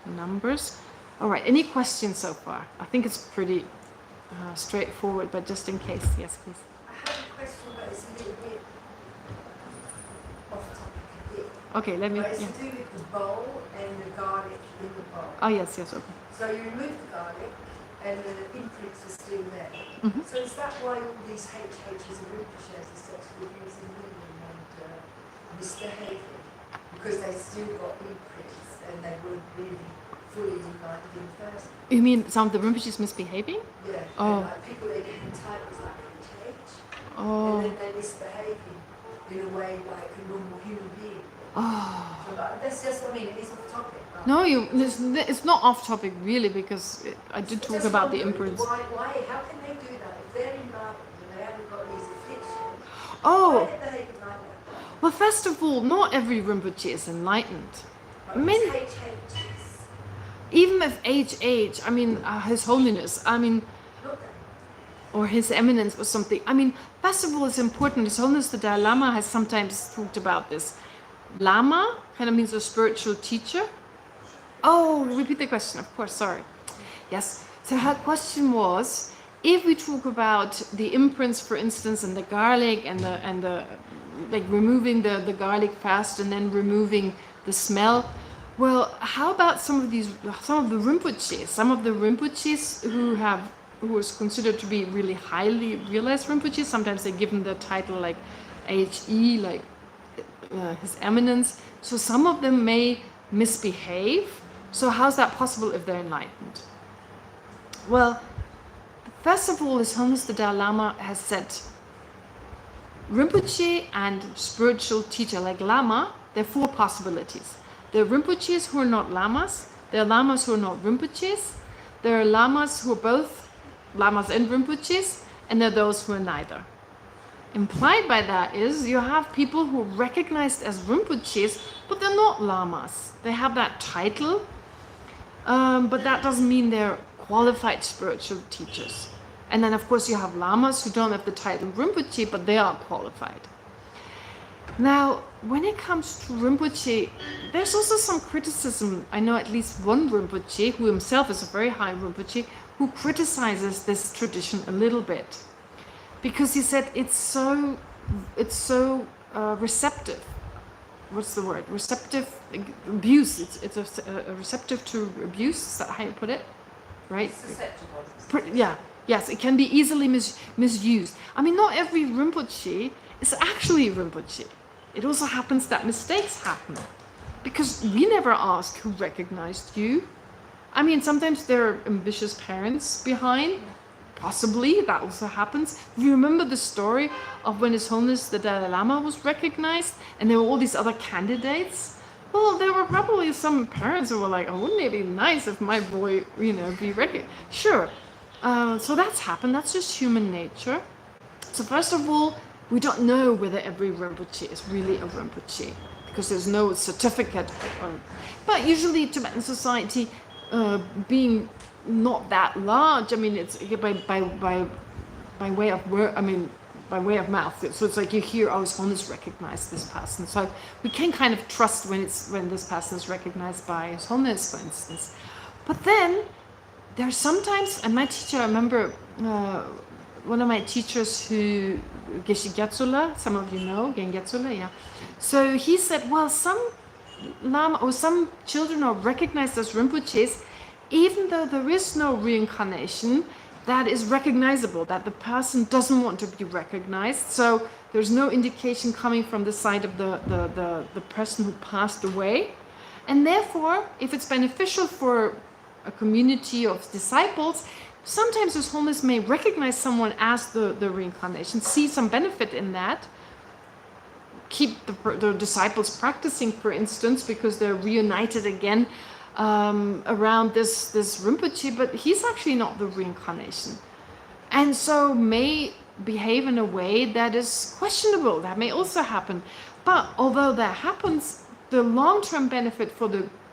A: the numbers. All right, any questions so far? I think it's pretty straightforward, but just in case, yes, please.
B: I have a question, but it's a little bit off topic a bit.
A: Okay, let me.
B: But it's to do with the bowl and the garlic in the bowl.
A: Oh, yes, okay.
B: So you remove the garlic and the imprints are still there.
A: Mm-hmm.
B: So is that why all these HHs and Rinpoches and such were using women and misbehaving? Because they still got imprints and they weren't really fully united in person.
A: You mean some of the Rinpoches misbehaving?
B: Yeah.
A: Oh.
B: And like people they get titles like HH.
A: Oh.
B: And then they're misbehaving in a way like a normal human being.
A: Oh.
B: So that's just, I mean, it's off topic.
A: No, it's not off topic really, because I did talk about the imprints.
B: Why, how can they do that? If they're enlightened and they haven't got these afflictions,
A: Oh.
B: why did they ignite that?
A: Well, first of all, not every Rinpoche is enlightened. Many,
B: HHs.
A: even if HH, I mean, His Holiness, I mean,
B: Not that.
A: or His Eminence or something. I mean, first of all, it's important. His Holiness the Dalai Lama has sometimes talked about this. Lama kind of means a spiritual teacher. Oh, repeat the question, of course, sorry. Yes, so her question was, if we talk about the imprints, for instance, and the garlic and the like removing the garlic fast and then removing the smell, well, how about some of the Rinpoches who is considered to be really highly realized Rinpoches, sometimes they give them the title like HE, like His Eminence, so some of them may misbehave. So how's that possible if they're enlightened? Well, first of all, His Holiness the Dalai Lama has said, Rinpoche and spiritual teacher like Lama, there are four possibilities. There are Rinpoches who are not Lamas, there are Lamas who are not Rinpoches, there are Lamas who are both Lamas and Rinpoches, and there are those who are neither. Implied by that is you have people who are recognized as Rinpoches, but they're not Lamas. They have that title, but that doesn't mean they're qualified spiritual teachers. And then, of course, you have Lamas who don't have the title Rinpoche, but they are qualified. Now, when it comes to Rinpoche, there's also some criticism. I know at least one Rinpoche, who himself is a very high Rinpoche, who criticizes this tradition a little bit. Because he said it's so receptive. What's the word? Receptive abuse. It's a receptive to abuse. Is that how you put it? Right?
B: Susceptible.
A: Yeah. Yes, it can be easily misused. I mean, not every Rinpoche is actually Rinpoche. It also happens that mistakes happen. Because we never asked who recognized you. I mean, sometimes there are ambitious parents behind. Possibly, that also happens. You remember the story of when His Holiness the Dalai Lama was recognized and there were all these other candidates? Well, there were probably some parents who were like, oh, wouldn't it be nice if my boy, be recognized? Sure. So that's happened. That's just human nature. So first of all, we don't know whether every Rinpoche is really a Rinpoche because there's no certificate. But usually Tibetan society, being not that large, I mean, it's by way of work. I mean, by way of mouth. So it's like you hear, oh, His Holiness recognized this person. So we can kind of trust when this person is recognized by His Holiness, for instance. But then there's sometimes, and my teacher, I remember one of my teachers who, Geshe Getsula, some of you know, Gen Getsula, yeah. So he said, well, some Lama or some children are recognized as Rinpoches, even though there is no reincarnation that is recognizable, that the person doesn't want to be recognized. So there's no indication coming from the side of the person who passed away. And therefore, if it's beneficial for a community of disciples, sometimes His Holiness may recognize someone as the reincarnation, see some benefit in that, keep the disciples practicing, for instance, because they're reunited again around this Rinpoche, but he's actually not the reincarnation. And so may behave in a way that is questionable. That may also happen. But although that happens, the long-term benefit for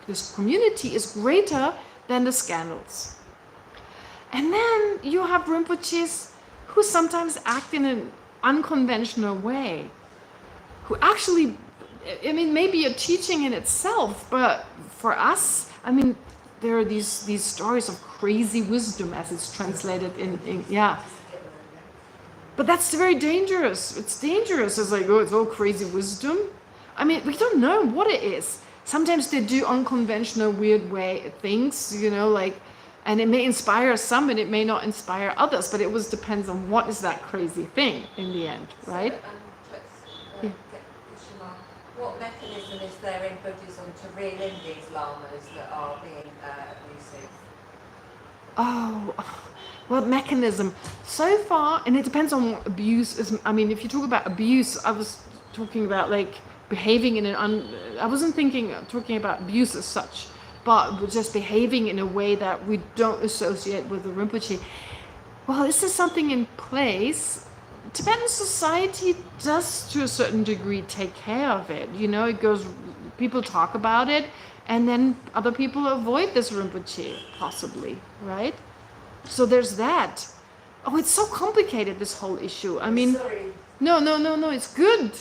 A: this community is greater than the scandals. And then you have Rinpoches who sometimes act in an unconventional way, who actually, I mean, maybe a teaching in itself, but for us, I mean, there are these stories of crazy wisdom, as it's translated in yeah. But that's very dangerous. It's dangerous. It's like, oh, it's all crazy wisdom. I mean, we don't know what it is. Sometimes they do unconventional, weird way things, you know, like, and it may inspire some and it may not inspire others, but it always depends on what is that crazy thing in the end, right?
C: So, what mechanism is there in Buddhism to reel in these lamas that are being abusive?
A: Oh, what mechanism? So far, and it depends on what abuse is. I mean, if you talk about abuse, I was talking about like behaving in I wasn't talking about abuse as such, but just behaving in a way that we don't associate with the Rinpoche. Well, is there something in place? Tibetan society does, to a certain degree, take care of it. You know, it goes, people talk about it, and then other people avoid this Rinpoche, possibly, right? So there's that. Oh, it's so complicated, this whole issue. I mean,
B: Sorry.
A: no, it's good.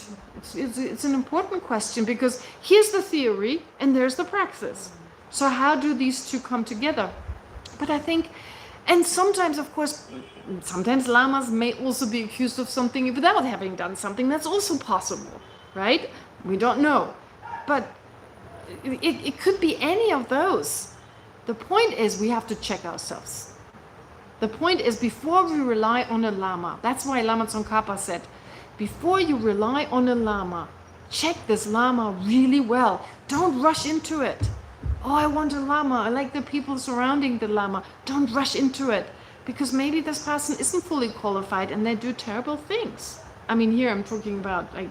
A: It's an important question, because here's the theory and there's the praxis. So how do these two come together? But I think, and sometimes, of course, sometimes lamas may also be accused of something without having done something. That's also possible, right? We don't know. But it could be any of those. The point is we have to check ourselves. The point is, before we rely on a lama, that's why Lama Tsongkhapa said, before you rely on a lama, check this lama really well. Don't rush into it. Oh, I want a lama. I like the people surrounding the lama. Don't rush into it, because maybe this person isn't fully qualified and they do terrible things. I mean, here I'm talking about like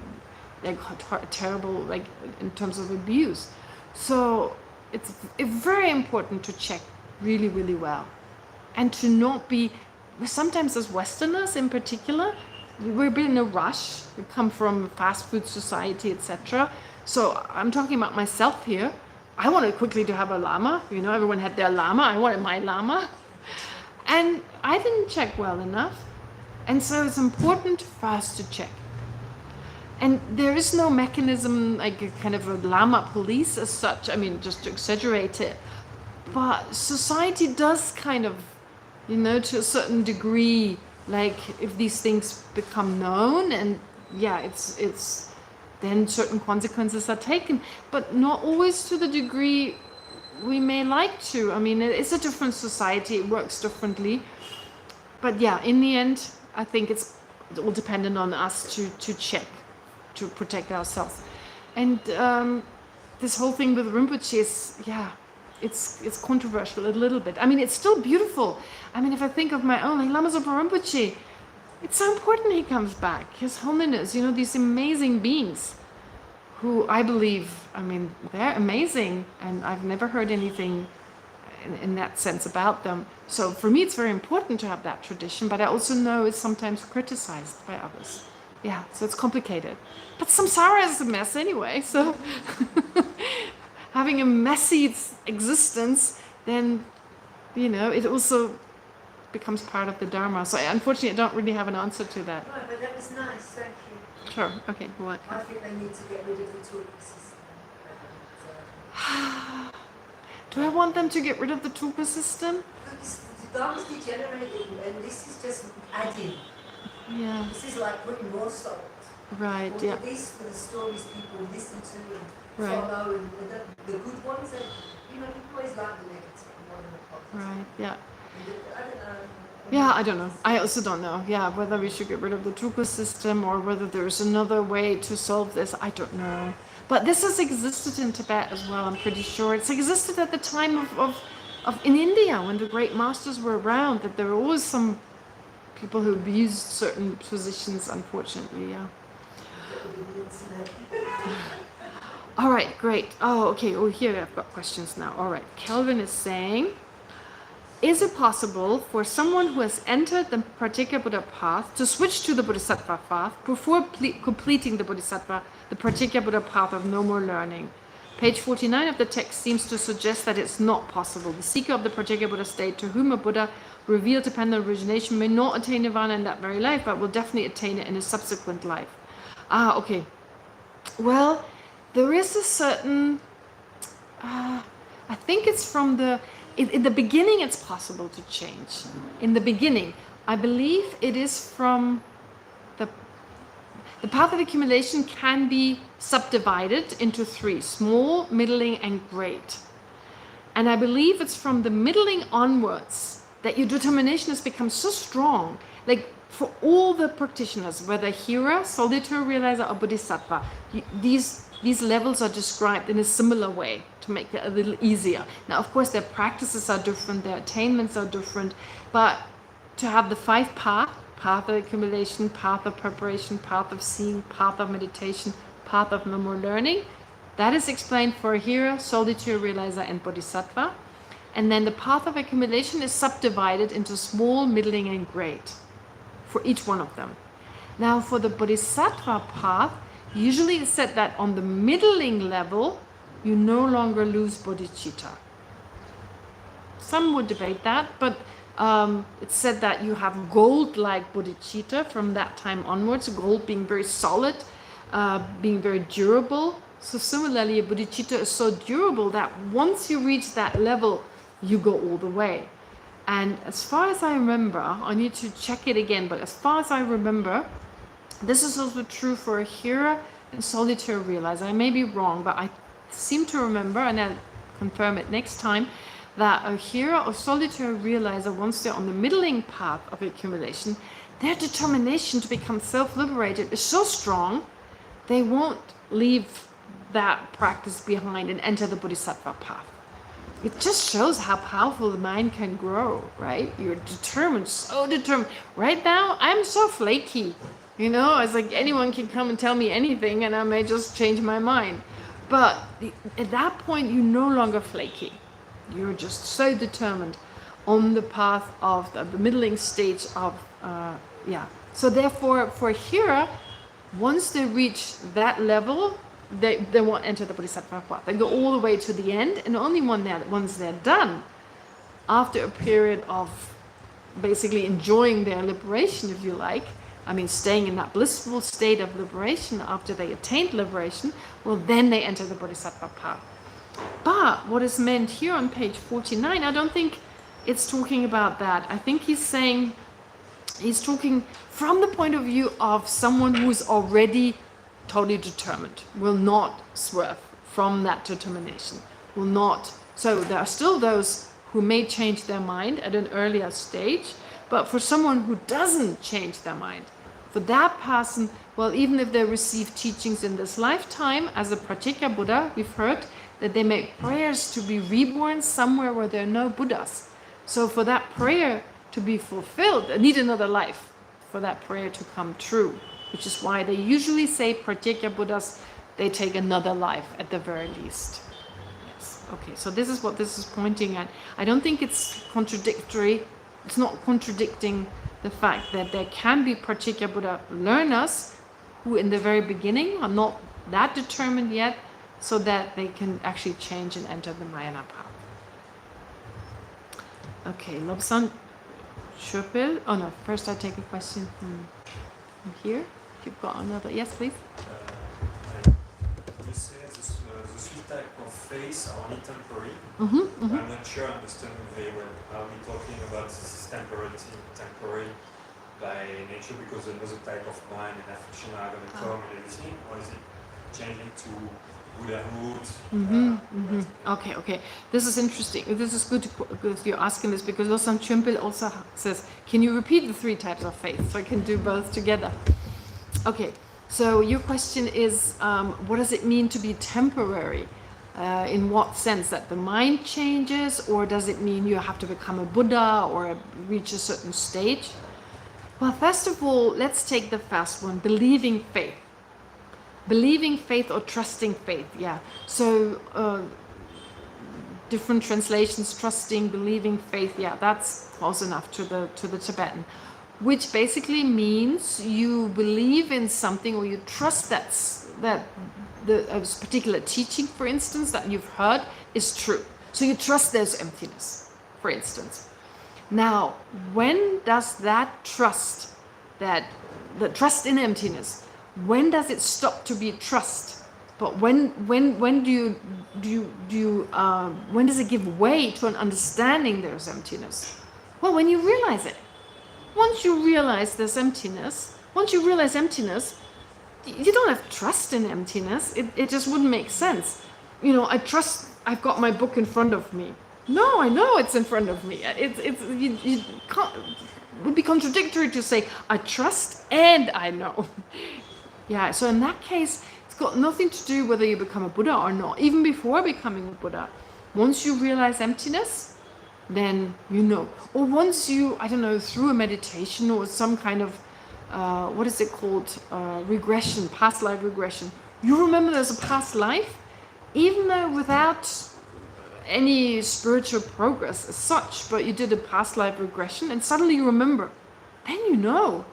A: terrible, like in terms of abuse. So it's very important to check really, really well, and to not be. Sometimes as Westerners, in particular, we're a bit in a rush. We come from fast food society, etc. So I'm talking about myself here. I wanted quickly to have a lama. You know, everyone had their lama. I wanted my lama. And I didn't check well enough. And so it's important for us to check. And there is no mechanism, like a kind of a lama police as such. I mean, just to exaggerate it. But society does kind of, you know, to a certain degree, like if these things become known, and yeah, it's then certain consequences are taken, but not always to the degree we may like to. I mean, it's a different society, it works differently. But yeah, in the end, I think it's all dependent on us to check, to protect ourselves. And this whole thing with Rinpoche is, yeah, it's controversial a little bit. I mean, it's still beautiful. I mean, if I think of my own, like Lama Zopa Rinpoche, it's so important he comes back. His Holiness, you know, these amazing beings who I believe, I mean, they're amazing, and I've never heard anything in that sense about them. So for me, it's very important to have that tradition, but I also know it's sometimes criticized by others. Yeah, so it's complicated. But samsara is a mess anyway, so having a messy existence, then, you know, it also becomes part of the Dharma. So unfortunately, I don't really have an answer to that.
B: Right, but that was nice, thank you.
A: Sure. Okay. What?
B: I think they need to get rid of the tulpa system.
A: Do I want them to get rid of the tulpa system?
B: Because the Dharma's degenerating, and this is just adding.
A: Yeah.
B: This is like putting more salt.
A: Right.
B: Well,
A: Yeah.
B: at least for the stories people listen to and
A: Right.
B: follow, and the good ones, and people always like the negative more than the positive.
A: Right. Yeah.
B: I don't know.
A: Yeah, I don't know. I also don't know. Yeah, whether we should get rid of the tulpa system or whether there's another way to solve this, I don't know. But this has existed in Tibet as well, I'm pretty sure. It's existed at the time of in India, when the great masters were around, that there were always some people who abused certain positions, unfortunately, yeah. All right, great. Oh, okay. Oh, here I've got questions now. All right. Kelvin is saying, is it possible for someone who has entered the Pratyeka Buddha path to switch to the Bodhisattva path before completing the Bodhisattva, the Pratyeka Buddha path of no more learning? Page 49 of the text seems to suggest that it's not possible. The seeker of the Pratyeka Buddha state, to whom a Buddha revealed dependent origination, may not attain Nirvana in that very life, but will definitely attain it in a subsequent life. Ah, okay. Well, there is a certain, I think it's from the, in the beginning it's possible to change. In the beginning, I believe it is from the path of accumulation can be subdivided into three: small, middling, and great. And I believe it's from the middling onwards that your determination has become so strong. Like for all the practitioners, whether Hira, solitary realizer, or Bodhisattva, these levels are described in a similar way to make it a little easier. Now, of course, their practices are different, their attainments are different, but to have the five path of accumulation, path of preparation, path of seeing, path of meditation, path of no more learning, that is explained for Hira, solitary realizer, and Bodhisattva. And then the path of accumulation is subdivided into small, middling, and great for each one of them. Now, for the Bodhisattva path, usually it's said that on the middling level, you no longer lose bodhicitta. Some would debate that, but it's said that you have gold-like bodhicitta from that time onwards, gold being very solid, being very durable. So similarly, a bodhicitta is so durable that once you reach that level, you go all the way. And as far as I remember, I need to check it again, but as far as I remember, this is also true for a Hira and solitary realizer. I may be wrong, but I seem to remember, and I'll confirm it next time, that a Hira or solitary realizer, once they're on the middling path of accumulation, their determination to become self-liberated is so strong, they won't leave that practice behind and enter the Bodhisattva path. It just shows how powerful the mind can grow, right? You're determined, so determined. Right now, I'm so flaky. You know, it's like anyone can come and tell me anything and I may just change my mind. But at that point, you're no longer flaky. You're just so determined on the path of the middling stage of, So therefore, for Hira, once they reach that level, they won't enter the Bodhisattva path. They go all the way to the end, and only once they're done, after a period of basically enjoying their liberation, if you like, I mean, staying in that blissful state of liberation after they attained liberation, well, then they enter the Bodhisattva path. But what is meant here on page 49, I don't think it's talking about that. I think he's talking from the point of view of someone who is already totally determined, will not swerve from that determination, will not. So there are still those who may change their mind at an earlier stage, but for someone who doesn't change their mind, for that person, well, even if they receive teachings in this lifetime, as a Pratyeka Buddha, we've heard that they make prayers to be reborn somewhere where there are no Buddhas. So for that prayer to be fulfilled, they need another life for that prayer to come true, which is why they usually say Pratyeka Buddhas, they take another life at the very least. Yes. Okay, so this is what this is pointing at. I don't think it's contradictory. It's not contradicting the fact that there can be Pratyeka Buddha learners who in the very beginning are not that determined yet, so that they can actually change and enter the Mahayana path. Okay, Lobsang Churpil. Oh no, first I take a question from here. You've got another. Yes, please.
D: You say the three types of faith are only temporary.
A: Mm-hmm.
D: I'm not sure I understand very well. Are we talking about this temporary by nature because another type of mind and affection are going to come and everything, or is it changing to Buddhahood?
A: Okay. This is interesting. This is good because you're asking this because Losam Chimpel also says, can you repeat the three types of faith? So I can do both together. Okay, so your question is, what does it mean to be temporary? In what sense? That the mind changes, or does it mean you have to become a Buddha or reach a certain stage? Well, first of all, let's take the first one, believing faith. Believing faith or trusting faith, yeah. So different translations, trusting, believing faith, yeah, that's close enough to the Tibetan. Which basically means you believe in something or you trust that a particular teaching, for instance, that you've heard is true. So you trust there's emptiness, for instance. Now, when does that trust, the trust in emptiness, when does it stop to be trust? But when does it give way to an understanding there's emptiness? Well, when you realize it. Once you realize there's emptiness, you don't have trust in emptiness. It just wouldn't make sense. You know, I trust, I've got my book in front of me. No, I know it's in front of me. You can't, it would be contradictory to say, I trust and I know. Yeah, so in that case, it's got nothing to do whether you become a Buddha or not. Even before becoming a Buddha, once you realize emptiness, then you know. Or once you, I don't know, through a meditation or some kind of, what is it called, regression, past life regression, you remember there's a past life, even though without any spiritual progress as such, but you did a past life regression and suddenly you remember, then you know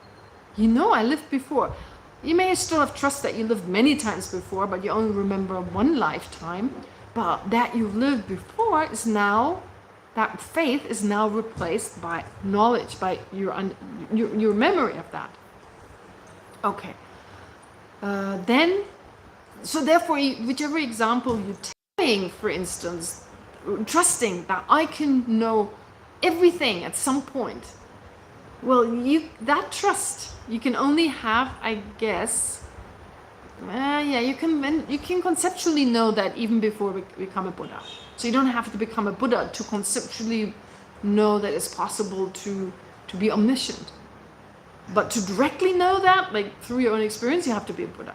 A: I lived before. You may still have trust that you lived many times before, but you only remember one lifetime, but that you lived before is now, that faith is now replaced by knowledge, by your memory of that. Okay. So therefore, whichever example you take, for instance, trusting that I can know everything at some point. Well, that trust you can only have, I guess. You can conceptually know that even before we become a Buddha. So you don't have to become a Buddha to conceptually know that it's possible to be omniscient. But to directly know that, like through your own experience, you have to be a Buddha.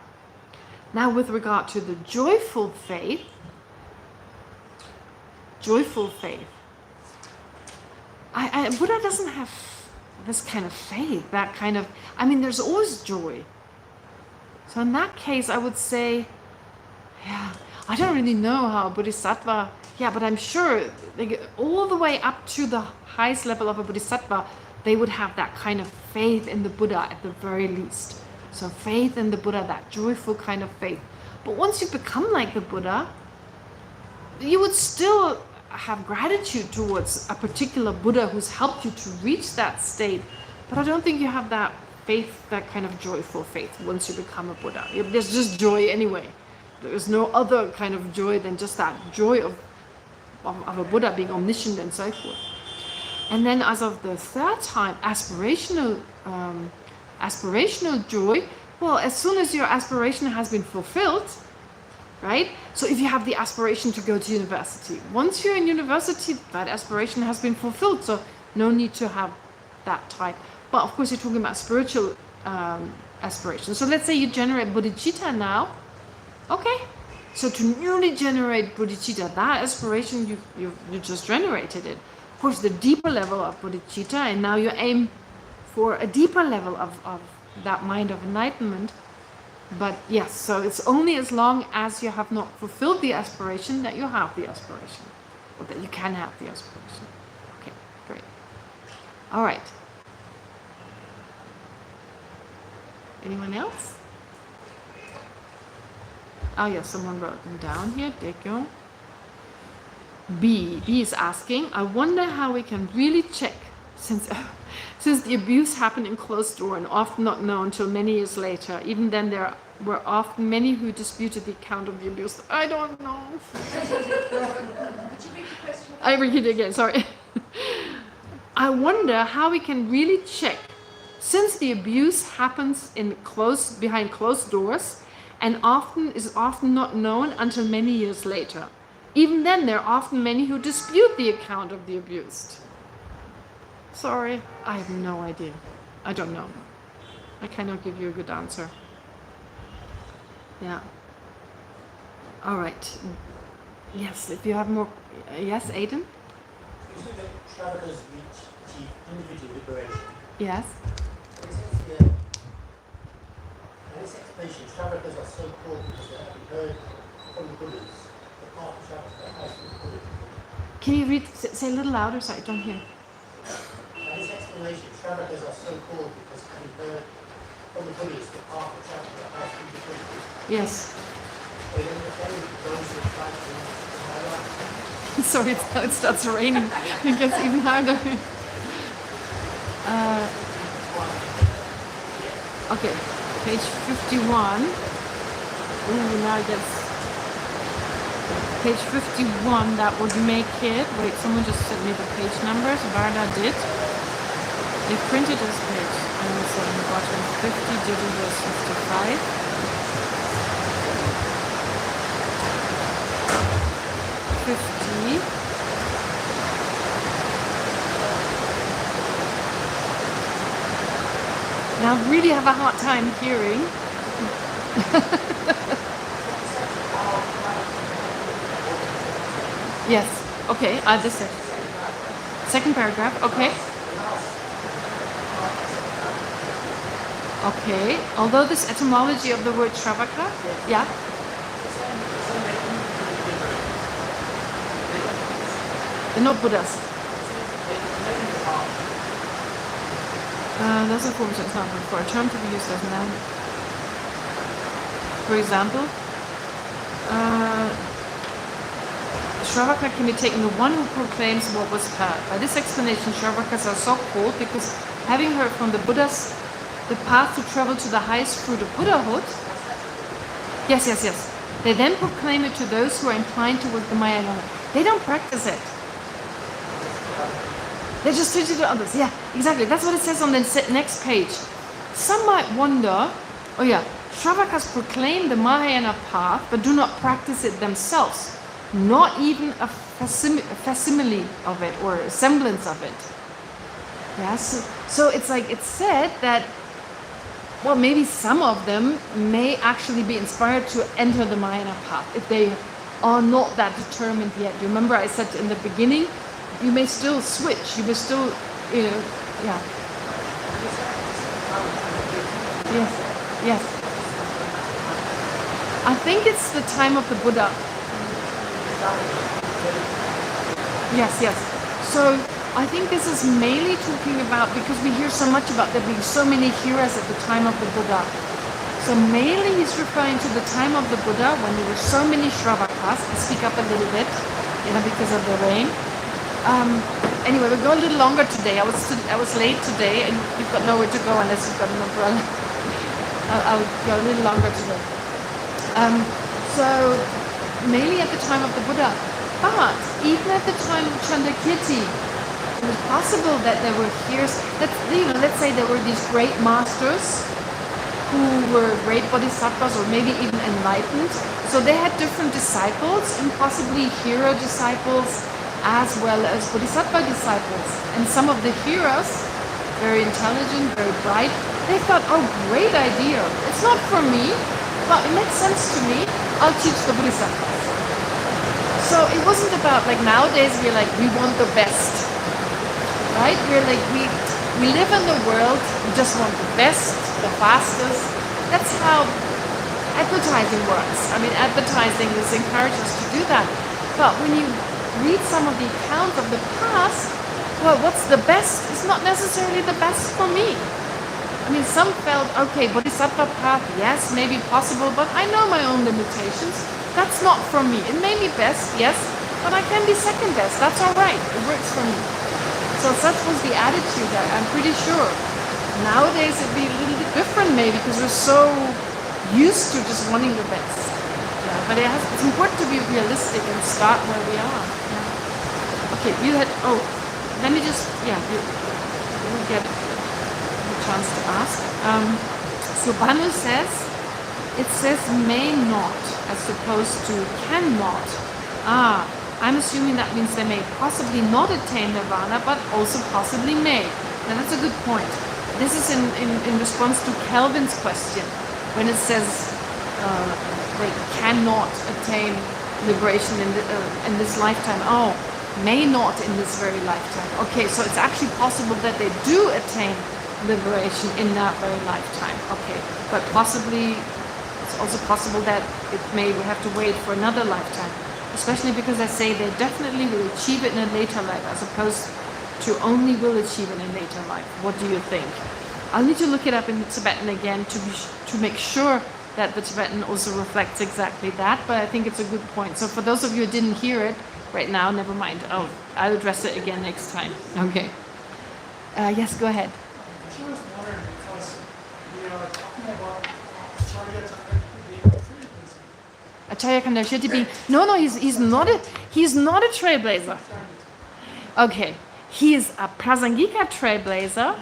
A: Now, with regard to the joyful faith, Buddha doesn't have this kind of faith, that kind of, there's always joy. So in that case, I would say, I don't really know how a Bodhisattva, but I'm sure they get all the way up to the highest level of a Bodhisattva, they would have that kind of faith in the Buddha at the very least. So faith in the Buddha, that joyful kind of faith. But once you become like the Buddha, you would still have gratitude towards a particular Buddha who's helped you to reach that state. But I don't think you have that faith, that kind of joyful faith once you become a Buddha. There's just joy anyway. There's no other kind of joy than just that joy of a Buddha being omniscient and so forth. And then as of the third time, aspirational joy, well, as soon as your aspiration has been fulfilled, right? So if you have the aspiration to go to university, once you're in university, that aspiration has been fulfilled, so no need to have that type. But of course, you're talking about spiritual aspiration. So let's say you generate bodhicitta now. Okay, so to newly generate bodhicitta, that aspiration, you just generated it. Of course, the deeper level of bodhicitta, and now you aim for a deeper level of that mind of enlightenment. But yes, so it's only as long as you have not fulfilled the aspiration that you have the aspiration, or that you can have the aspiration. Okay, great. All right. Anyone else? Oh yes, someone wrote them down here. Dekyo. B is asking, I wonder how we can really check Since the abuse happened in closed door and often not known till many years later, even then there were often many who disputed the account of the abuse. I don't know.
B: Could you read the question?
A: I read it again, sorry. I wonder how we can really check, since the abuse happens behind closed doors and is often not known until many years later. Even then, there are often many who dispute the account of the abused. Sorry, I have no idea. I don't know. I cannot give you a good answer. Yeah. All right. Yes, if you have more. Yes, Aidan?
E: You say that Shravakas achieve individual liberation.
A: Yes.
E: It says here, in this explanation, Shravakas are so called because they have been heard from the Buddhas. The path of Shravakas has been Buddha.
A: Can you read, say a little louder so I don't hear?
E: In this explanation, Shravakas are so called because having heard from the Buddhas, the path of Shravakas has been Buddha.
A: Yes.
E: They then defend those who try to highlight.
A: Sorry, it starts raining. It gets even harder. Okay, page 51. Ooh, now it gets... Page 51, that would make it... Wait, someone just sent me the page numbers. Varda did. They printed this page. And it's on the bottom 50, digital 55. 50. Now I really have a hard time hearing. Yes. Okay. This is second paragraph. Okay. Okay. Although this etymology of the word Shravaka, yeah. They're not Buddhas. That's a form of example for a term to be used as a noun. For example, Shravaka can be taken the one who proclaims what was heard. By this explanation, Shravakas are so called because having heard from the Buddhas the path to travel to the highest fruit of Buddhahood, yes, they then proclaim it to those who are inclined towards the Maya Yoga. They don't practice it. They just teach it to others. Yeah, exactly. That's what it says on the next page. Some might wonder, oh yeah, Shravakas proclaim the Mahayana path but do not practice it themselves. Not even a facsimile of it or a semblance of it. Yes. So it's like it's said that, well, maybe some of them may actually be inspired to enter the Mahayana path if they are not that determined yet. You remember I said in the beginning, you may still switch. You may still, yeah. Yes. I think it's the time of the Buddha. Yes. So I think this is mainly talking about, because we hear so much about there being so many heroes at the time of the Buddha. So mainly he's referring to the time of the Buddha when there were so many Shravakas. I speak up a little bit, because of the rain. Anyway, we'll go a little longer today. I was late today, and you've got nowhere to go unless you've got an umbrella. I'll go a little longer today. So mainly at the time of the Buddha, but even at the time of Chandrakirti, it was possible that there were heroes. Let's say there were these great masters who were great bodhisattvas or maybe even enlightened. So they had different disciples and possibly hero disciples as well as bodhisattva disciples. And some of the heroes, very intelligent, very bright, they thought, oh, great idea. It's not for me, but it makes sense to me. I'll teach the bodhisattvas. So it wasn't about, like nowadays we want the best, right? We're like, we live in the world, we just want the best, the fastest. That's how advertising works. I mean, advertising is encourages us to do that. But when you read some of the accounts of the past, well, what's the best is not necessarily the best for me. I mean, some felt, okay, bodhisattva path, yes, maybe possible, but I know my own limitations. That's not for me. It may be best, yes, but I can be second best. That's all right. It works for me. So So such was the attitude, I'm pretty sure. Nowadays it'd be a little bit different maybe because we're so used to just wanting the best. Yeah, but it's important to be realistic and start where we are. Yeah. Okay, you had, let me just, you get a chance to ask. So Banu says, it says may not as opposed to cannot. I'm assuming that means they may possibly not attain nirvana, but also possibly may. Now that's a good point. This is in response to Kelvin's question, when it says they cannot attain liberation in this lifetime. May not in this very lifetime. Okay, so it's actually possible that they do attain liberation in that very lifetime. Okay, but possibly it's also possible that we have to wait for another lifetime, especially because I say they definitely will achieve it in a later life as opposed to only will achieve it in a later life. What do you think? I'll need to look it up in Tibetan again to make sure that the Tibetan also reflects exactly that, but I think it's a good point. So for those of you who didn't hear it right now, never mind. I'll address it again next time. Okay. Yes, go ahead.
F: I was wondering because we are talking about Acharya Chandrakirti being a trailblazer.
A: Acharya Chandrakirti being he's not a trailblazer. Okay, he is a Prasangika trailblazer,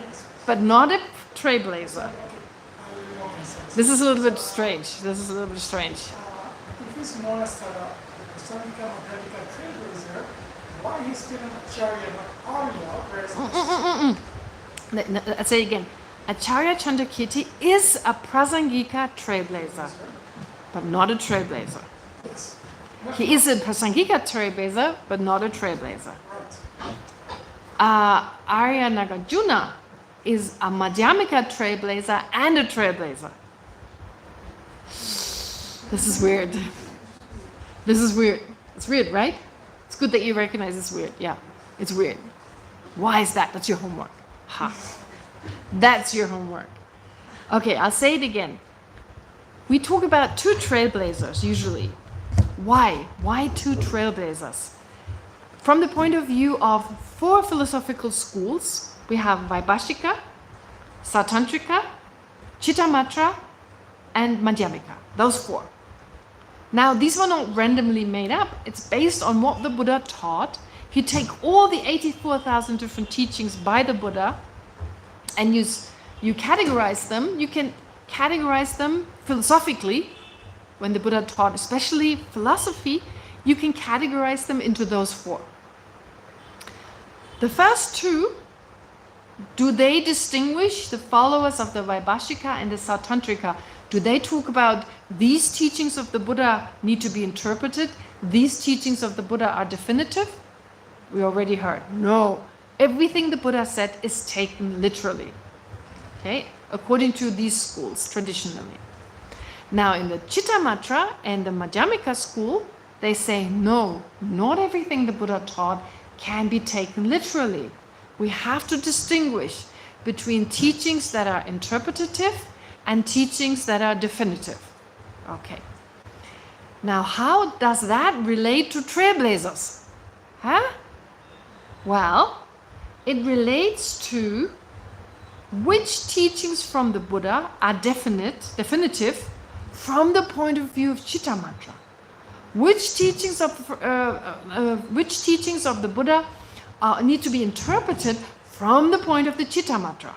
A: but not a trailblazer. This is a little bit strange.
F: If he's known as Prasangika Madhyamika trailblazer, why he's still an Acharya, not Arya, whereas
A: Let's say again. Acharya Chandrakirti is a Prasangika trailblazer, but not a trailblazer. He is a Prasangika trailblazer, but not a trailblazer. Arya Nagarjuna is a Madhyamika trailblazer and a trailblazer. This is weird. It's weird, right? It's good that you recognize it's weird. Yeah, it's weird. Why is that? That's your homework. That's your homework. Okay, I'll say it again. We talk about two trailblazers usually. Why? Why two trailblazers? From the point of view of four philosophical schools, we have Vaibhashika, Sautantrika, Chittamatra, and Madhyamika. Those four. Now, these were not randomly made up. It's based on what the Buddha taught. You take all the 84,000 different teachings by the Buddha and you categorize them. You can categorize them philosophically. When the Buddha taught, especially philosophy, you can categorize them into those four. The first two, do they distinguish the followers of the Vaibhashika and the Sautantrika? Do they talk about these teachings of the Buddha need to be interpreted? These teachings of the Buddha are definitive? We already heard. No. Everything the Buddha said is taken literally. Okay? According to these schools, traditionally. Now, in the Chittamatra and the Madhyamika school, they say, no, not everything the Buddha taught can be taken literally. We have to distinguish between teachings that are interpretative and teachings that are definitive. Okay. Now, how does that relate to trailblazers? Well, it relates to which teachings from the Buddha are definitive from the point of view of Chittamatra. Which teachings of the Buddha need to be interpreted from the point of the Chittamatra.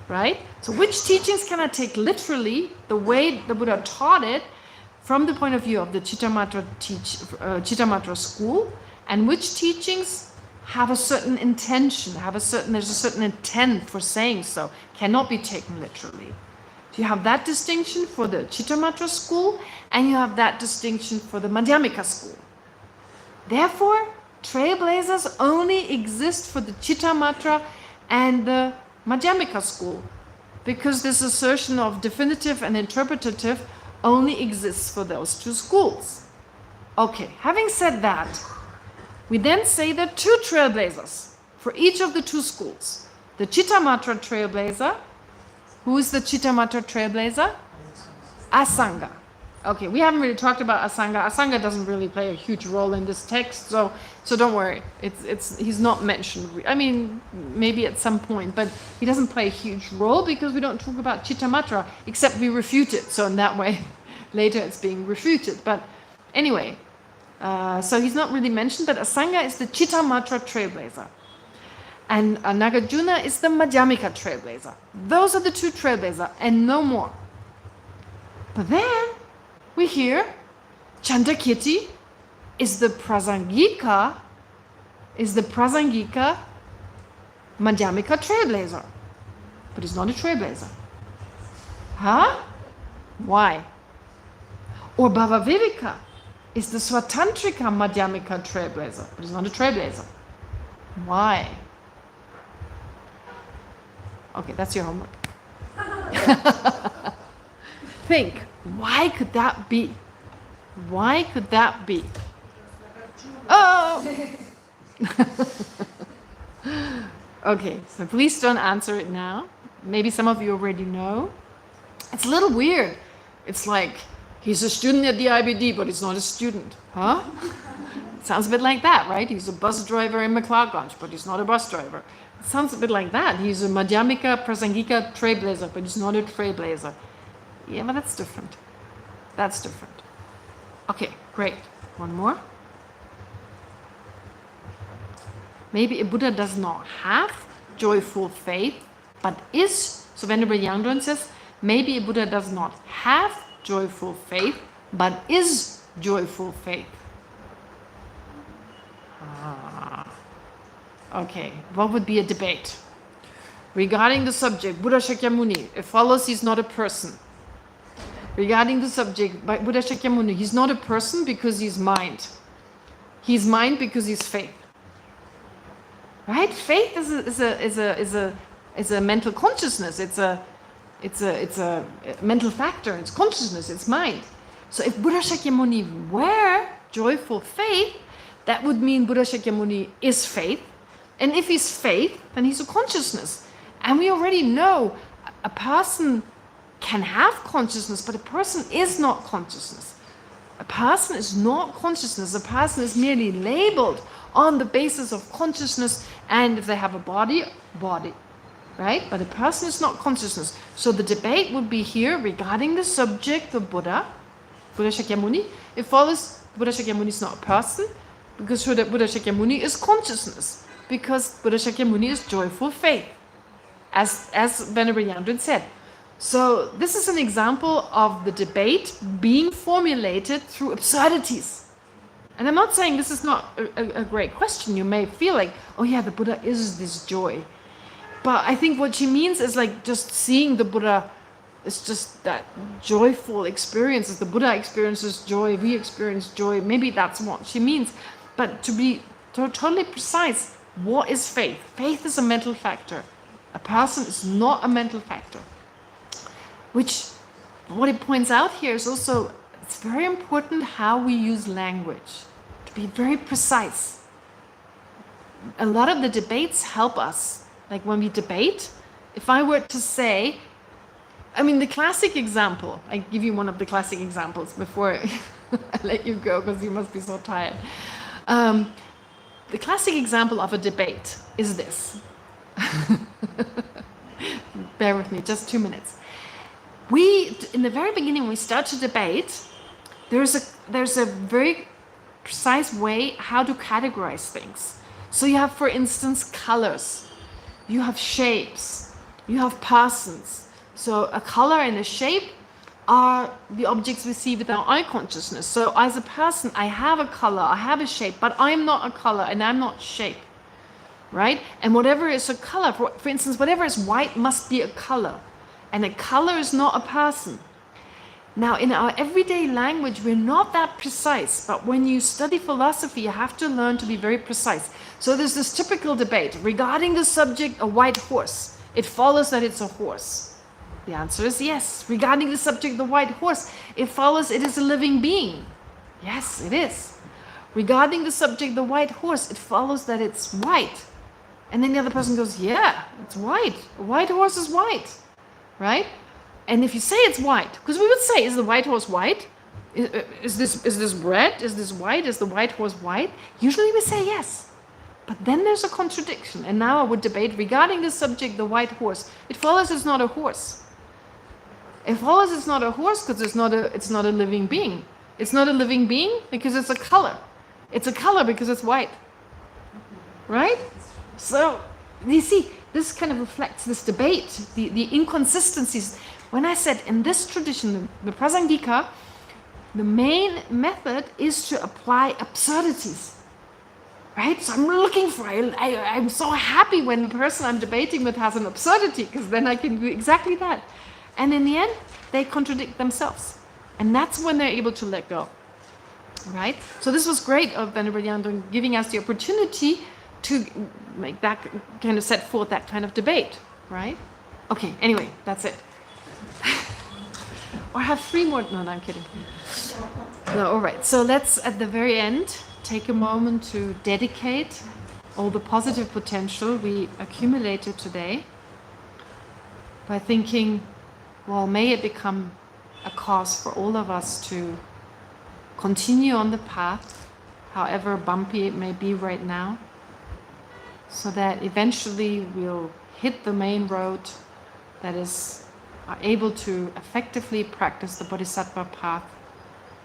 A: Right? So which teachings can I take literally the way the Buddha taught it from the point of view of the Chittamatra school, and which teachings have a certain intention, there's a certain intent for saying so, cannot be taken literally. You have that distinction for the Chittamatra school, and you have that distinction for the Madhyamika school. Therefore, trailblazers only exist for the Chittamatra and the Madhyamika school, because this assertion of definitive and interpretative only exists for those two schools. Okay, having said that, we then say there are two trailblazers for each of the two schools. The Chittamatra trailblazer. Who is the Chittamatra trailblazer? Asanga. Okay, we haven't really talked about Asanga. Asanga doesn't really play a huge role in this text, so don't worry. He's not mentioned. I mean, maybe at some point, but he doesn't play a huge role because we don't talk about Chittamatra, except we refute it. So in that way, later it's being refuted. But anyway, so he's not really mentioned, but Asanga is the Chittamatra trailblazer. And Nagarjuna is the Madhyamika trailblazer. Those are the two trailblazers, and no more. But then we hear Chandrakirti is the Prasangika Madhyamika trailblazer. But he's not a trailblazer. Huh? Why? Or Bhavavivika is the Swatantrika Madhyamika trailblazer. But he's not a trailblazer. Why? Okay, that's your homework. Think, why could that be? Why could that be? Oh! Okay, so please don't answer it now. Maybe some of you already know. It's a little weird. It's like, he's a student at the IBD, but he's not a student. Huh? Sounds a bit like that, right? He's a bus driver in McLeodganj, but he's not a bus driver. It sounds a bit like that. He's a Madhyamika Prasangika trailblazer, but he's not a trailblazer. Yeah, but that's different. That's different. Okay, great. One more. Maybe a Buddha does not have joyful faith, but is, so Venerable Yangdrön says, maybe a Buddha does not have joyful faith, but is joyful faith. Okay, what would be a debate? Regarding the subject, Buddha Shakyamuni, it follows he's not a person. Regarding the subject, by Buddha Shakyamuni, he's not a person because he's mind. He's mind because he's faith. Right? Faith is a mental consciousness. It's a mental factor. It's consciousness. It's mind. So if Buddha Shakyamuni were joyful faith, that would mean Buddha Shakyamuni is faith. And if he's faith, then he's a consciousness. And we already know a person can have consciousness, but a person is not consciousness. A person is not consciousness. A person is merely labeled on the basis of consciousness, and if they have a body, right? But a person is not consciousness. So the debate would be here regarding the subject of Buddha Shakyamuni. It follows Buddha Shakyamuni is not a person, because Buddha Shakyamuni is consciousness, because Buddha Shakyamuni is joyful faith, as Venerable Yangdrön said. So this is an example of the debate being formulated through absurdities. And I'm not saying this is not a great question. You may feel like, oh yeah, the Buddha is this joy. But I think what she means is like just seeing the Buddha is just that joyful experience. As the Buddha experiences joy, we experience joy. Maybe that's what she means. But to be totally precise, what is faith? Faith is a mental factor. A person is not a mental factor. Which, what it points out here is also, it's very important how we use language, to be very precise. A lot of the debates help us. Like when we debate, if I were to say, I mean, the classic example, I give you one of the classic examples before I let you go because you must be so tired. The classic example of a debate is this. Bear with me, just 2 minutes. In the very beginning, when we start to debate, there's a very precise way how to categorize things. So you have, for instance, colors, you have shapes, you have persons. So a color and a shape are the objects we see with our eye consciousness. So as a person, I have a color, I have a shape, but I'm not a color and I'm not shape, right? And whatever is a color, for instance, whatever is white must be a color. And a color is not a person. Now, in our everyday language, we're not that precise. But when you study philosophy, you have to learn to be very precise. So there's this typical debate regarding the subject, a white horse. It follows that it's a horse. The answer is yes. Regarding the subject, the white horse, it follows it is a living being. Yes, it is. Regarding the subject, the white horse, it follows that it's white. And then the other person goes, yeah, it's white. A white horse is white. Right? And if you say it's white, because we would say, is the white horse white? Is this red? Is this white? Is the white horse white? Usually we say yes. But then there's a contradiction. And now I would debate regarding the subject, the white horse. It follows it's not a horse. It follows it's not a horse because it's not a living being. It's not a living being because it's a color. It's a color because it's white. Right? So, you see, this kind of reflects this debate, the inconsistencies. When I said in this tradition, the Prasangika, the main method is to apply absurdities. Right? So I'm looking for, I'm so happy when the person I'm debating with has an absurdity, because then I can do exactly that. And in the end, they contradict themselves. And that's when they're able to let go. Right? So this was great of Venerable Yandong giving us the opportunity to make that kind of set forth that kind of debate. Right? Okay, anyway, that's it. Or have 3 more, no, I'm kidding. No, all right, so let's, at the very end, take a moment to dedicate all the positive potential we accumulated today by thinking, well, may it become a cause for all of us to continue on the path, however bumpy it may be right now, so that eventually we'll hit the main road that are able to effectively practice the Bodhisattva path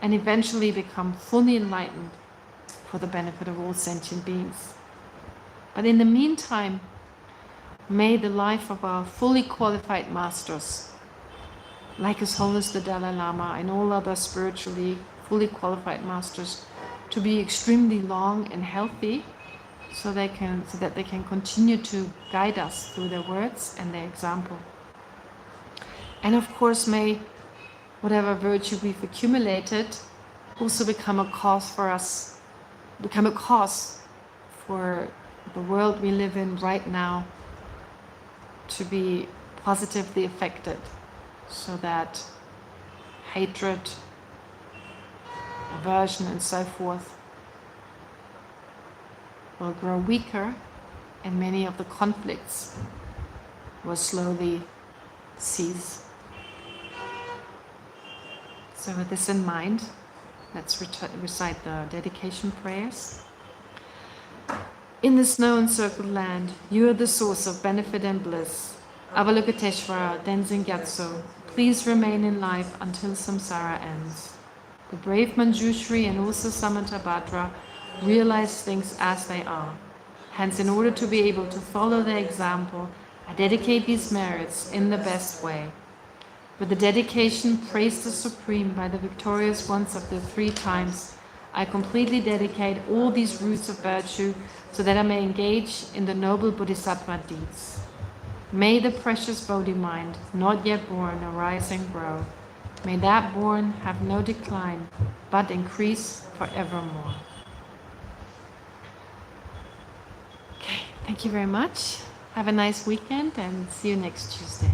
A: and eventually become fully enlightened for the benefit of all sentient beings. But in the meantime, may the life of our fully qualified masters, like His Holiness the Dalai Lama and all other spiritually fully qualified masters, to be extremely long and healthy, so that they can continue to guide us through their words and their example. And of course, may whatever virtue we've accumulated also become a cause for the world we live in right now to be positively affected, so that hatred, aversion and so forth will grow weaker, and many of the conflicts will slowly cease. So with this in mind, let's recite the dedication prayers. In the snow-encircled land, you are the source of benefit and bliss. Avalokiteshvara, Tenzin Gyatso, please remain in life until samsara ends. The brave Manjushri and also Samantabhadra realize things as they are. Hence, in order to be able to follow their example, I dedicate these merits in the best way. With the dedication, praise the Supreme by the victorious ones of the 3 times, I completely dedicate all these roots of virtue so that I may engage in the noble Bodhisattva deeds. May the precious Bodhi mind, not yet born, arise and grow. May that born have no decline, but increase forevermore. Okay, thank you very much. Have a nice weekend and see you next Tuesday.